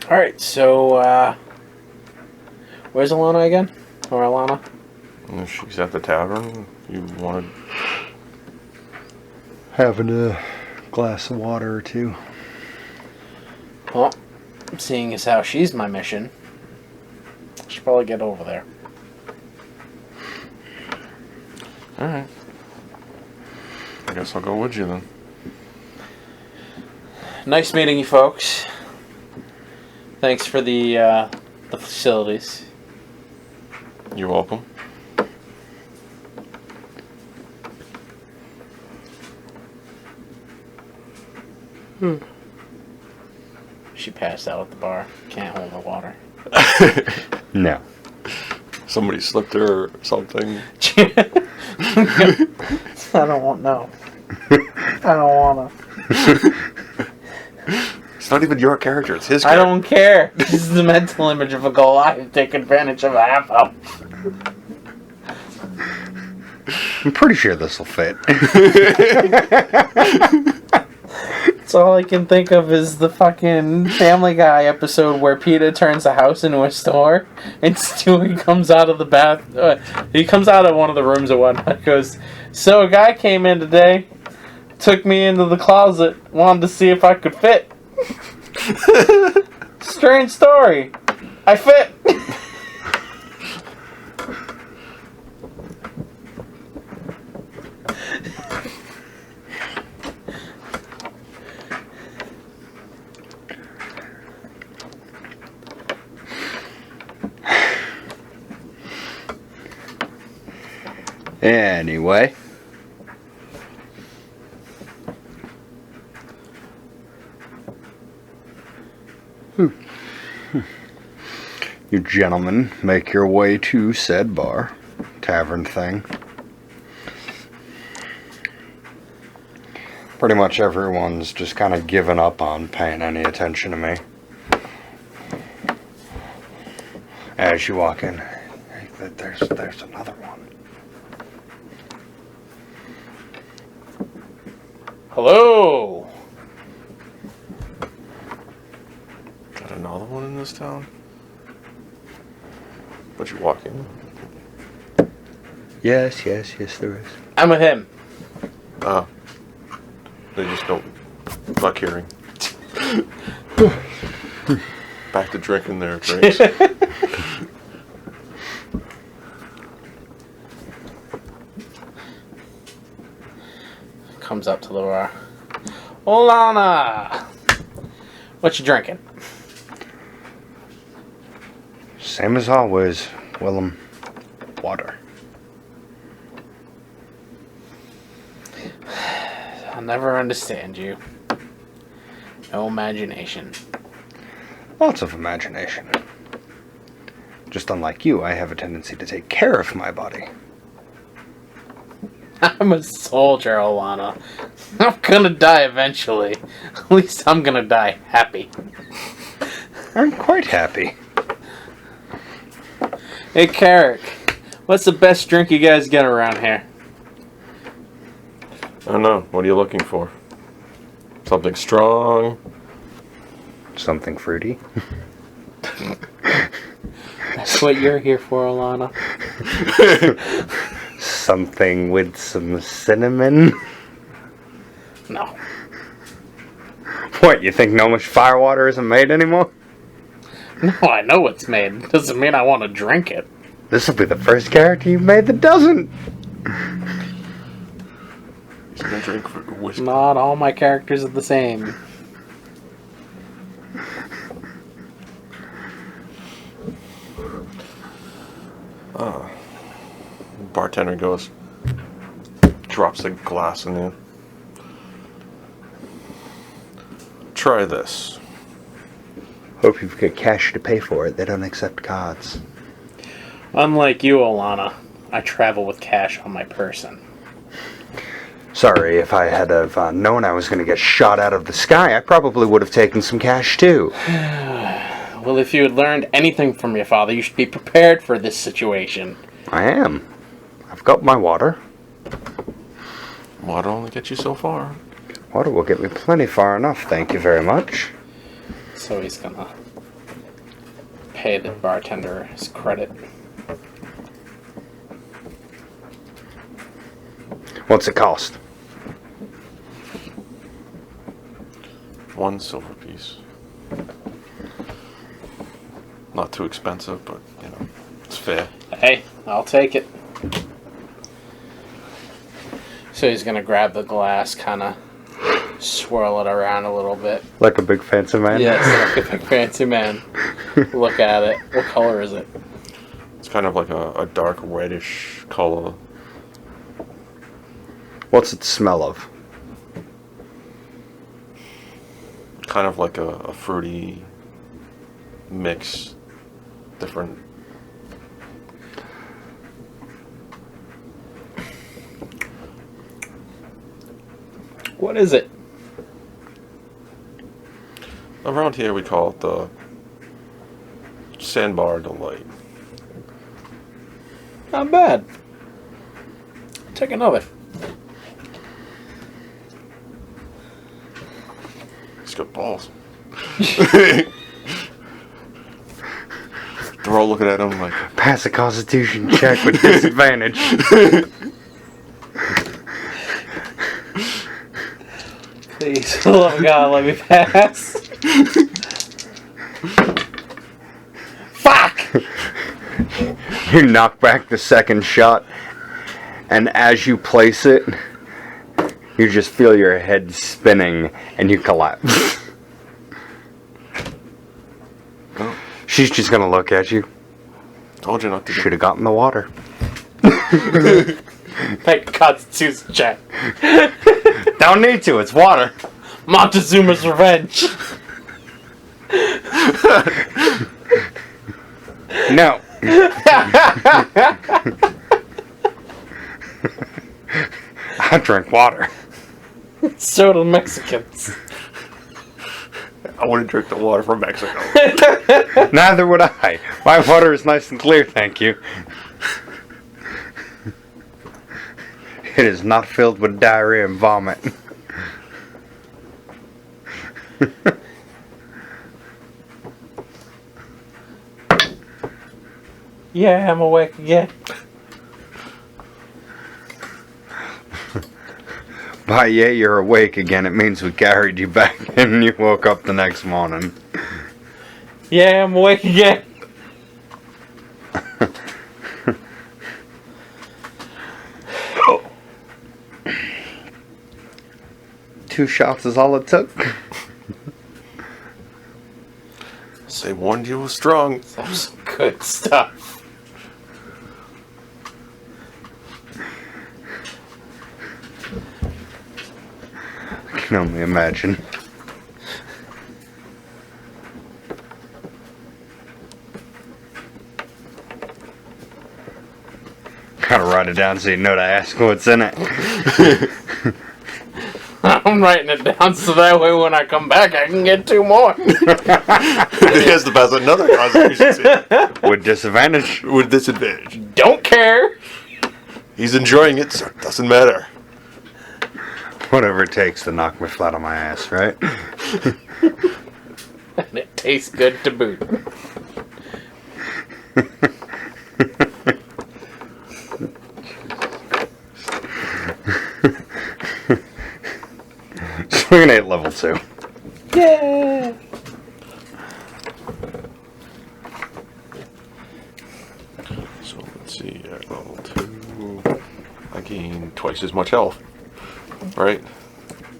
Speaker 3: Alright, so, where's Alana again? Or Alana?
Speaker 2: And if she's at the tavern, you wanted...
Speaker 1: Having a glass of water or two.
Speaker 3: Well, seeing as how she's my mission, I should probably get over there.
Speaker 2: Alright. I guess I'll go with you then.
Speaker 3: Nice meeting you folks. Thanks for the facilities.
Speaker 2: You're welcome.
Speaker 3: She passed out at the bar. Can't hold the water.
Speaker 1: No.
Speaker 2: Somebody slipped her or something.
Speaker 3: I don't want no. I don't wanna.
Speaker 2: It's not even your character, it's his
Speaker 3: I
Speaker 2: character.
Speaker 3: don't care. This is the mental image of a Goliath. Take advantage of a half elf.
Speaker 1: I'm pretty sure this will fit.
Speaker 3: That's all I can think of is the fucking Family Guy episode where Peter turns the house into a store and Stewie comes out of the bath. He comes out of one of the rooms or whatnot. Goes, so a guy came in today, took me into the closet, wanted to see if I could fit. Strange story. I fit.
Speaker 1: Anyway. You gentlemen make your way to said bar, tavern thing. Pretty much everyone's just kind of given up on paying any attention to me. As you walk in, hey, there's another one.
Speaker 3: Hello.
Speaker 2: Got another one in this town? But you walk in.
Speaker 1: Yes, there is.
Speaker 3: I'm with him.
Speaker 2: Oh. They just don't fuck hearing. Back to drinking their drinks.
Speaker 3: Comes up to the bar. Olana! What you drinking?
Speaker 1: Same as always, Willem. Water.
Speaker 3: I'll never understand you. No imagination.
Speaker 1: Lots of imagination. Just unlike you, I have a tendency to take care of my body.
Speaker 3: I'm a soldier, Alana. I'm gonna die eventually. At least I'm gonna die happy.
Speaker 1: I'm quite happy.
Speaker 3: Hey, Carrick. What's the best drink you guys get around here?
Speaker 5: I don't know. What are you looking for? Something strong?
Speaker 1: Something fruity.
Speaker 3: That's what you're here for, Alana.
Speaker 1: Something with some cinnamon.
Speaker 3: No.
Speaker 1: What, you think no much firewater isn't made anymore?
Speaker 3: No, I know it's made. Doesn't mean I want to drink it.
Speaker 1: This will be the first character you've made that doesn't.
Speaker 5: He's gonna drink whiskey.
Speaker 3: Not all my characters are the same.
Speaker 5: Bartender goes, drops the glass in there. Try this.
Speaker 1: Hope you've got cash to pay for it. They don't accept cards.
Speaker 3: Unlike you, Alana, I travel with cash on my person.
Speaker 1: Sorry, if I had have known I was going to get shot out of the sky, I probably would have taken some cash too.
Speaker 3: Well, if you had learned anything from your father, you should be prepared for this situation.
Speaker 1: I am. I've got my water.
Speaker 5: Water only gets you so far.
Speaker 1: Water will get me plenty far enough, thank you very much.
Speaker 3: So he's gonna pay the bartender his credit.
Speaker 1: What's it cost?
Speaker 5: 1 silver piece. Not too expensive, but, you know, it's fair.
Speaker 3: Hey, I'll take it. So he's gonna grab the glass, kind of swirl it around a little bit.
Speaker 1: Like a big fancy man?
Speaker 3: Yes, like a big fancy man. Look at it. What color is it?
Speaker 5: It's kind of like a dark reddish color.
Speaker 1: What's it smell of?
Speaker 5: Kind of like a fruity mix. Different.
Speaker 3: What is it?
Speaker 5: Around here we call it the Sandbar Delight.
Speaker 3: Not bad. Take another.
Speaker 5: He's got balls. They're all looking at him like,
Speaker 1: Pass a constitution check with disadvantage.
Speaker 3: Please, for the love of God, let me pass. Fuck!
Speaker 1: You knock back the second shot, and as you place it, you just feel your head spinning, and you collapse.
Speaker 5: oh,
Speaker 1: She's just gonna look at you.
Speaker 5: told you not to.
Speaker 1: Should have gotten the water.
Speaker 3: Make a constitution check.
Speaker 1: Don't need to, it's water.
Speaker 3: Montezuma's revenge.
Speaker 1: No. I drink water.
Speaker 3: So do Mexicans.
Speaker 5: I wouldn't drink the water from Mexico.
Speaker 1: Neither would I. My water is nice and clear, thank you. It is not filled with diarrhea and vomit.
Speaker 3: Yeah, I'm awake again.
Speaker 1: By yeah, you're awake again. It means we carried you back and you woke up the next morning.
Speaker 3: Yeah, I'm awake again.
Speaker 1: Two shots is all it took.
Speaker 5: They warned you was strong.
Speaker 3: That was Good stuff.
Speaker 1: I can only imagine. Gotta write it down so you know to ask what's in it.
Speaker 3: I'm writing it down so that way when I come back I can get 2 more.
Speaker 5: He has to pass another constitution save
Speaker 1: With disadvantage.
Speaker 5: with disadvantage.
Speaker 3: Don't care.
Speaker 5: He's enjoying it, so it doesn't matter.
Speaker 1: Whatever it takes to knock me flat on my ass, right?
Speaker 3: And it tastes good to boot.
Speaker 1: Swinging 8 level 2.
Speaker 3: Yeah.
Speaker 5: So let's see, at level 2, I gain twice as much health. Right?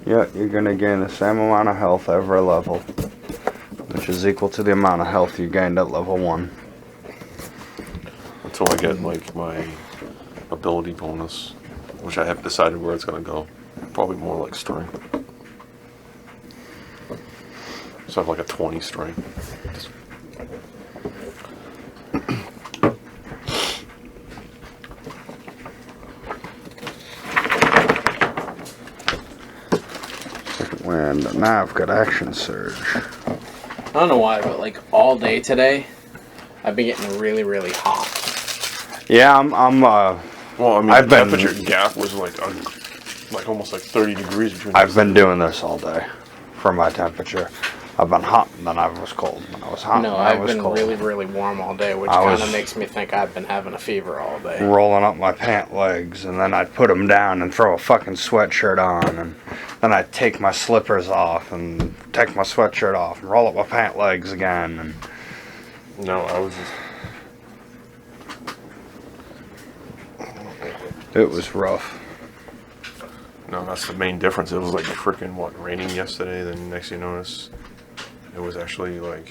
Speaker 1: Yeah, you're gonna gain the same amount of health every level, which is equal to the amount of health you gained at level 1.
Speaker 5: Until I get like my ability bonus, which I haven't decided where it's gonna go. Probably more like strength. So I have like a 20 strength.
Speaker 1: And now I've got action surge.
Speaker 3: I don't know why, but like all day today, I've been getting really, really hot.
Speaker 1: Yeah, I'm
Speaker 5: Well, I mean,
Speaker 1: I've
Speaker 5: the
Speaker 1: been-
Speaker 5: temperature gap was like almost like 30 degrees between.
Speaker 1: I've been doing this all day for my temperature. I've been hot, and then I was cold. Then I was hot,
Speaker 3: No,
Speaker 1: and I
Speaker 3: I've
Speaker 1: was
Speaker 3: been
Speaker 1: cold.
Speaker 3: really, really warm all day, which
Speaker 1: I
Speaker 3: kind
Speaker 1: was-
Speaker 3: of makes me think I've been having a fever all day.
Speaker 1: Rolling up my pant legs, and then I'd put them down and throw a fucking sweatshirt on, and then I'd take my slippers off and take my sweatshirt off and roll up my pant legs again. And
Speaker 5: No, I was just.
Speaker 1: it was rough.
Speaker 5: No, that's the main difference. It was like freaking raining yesterday. Then next thing you notice, it was actually like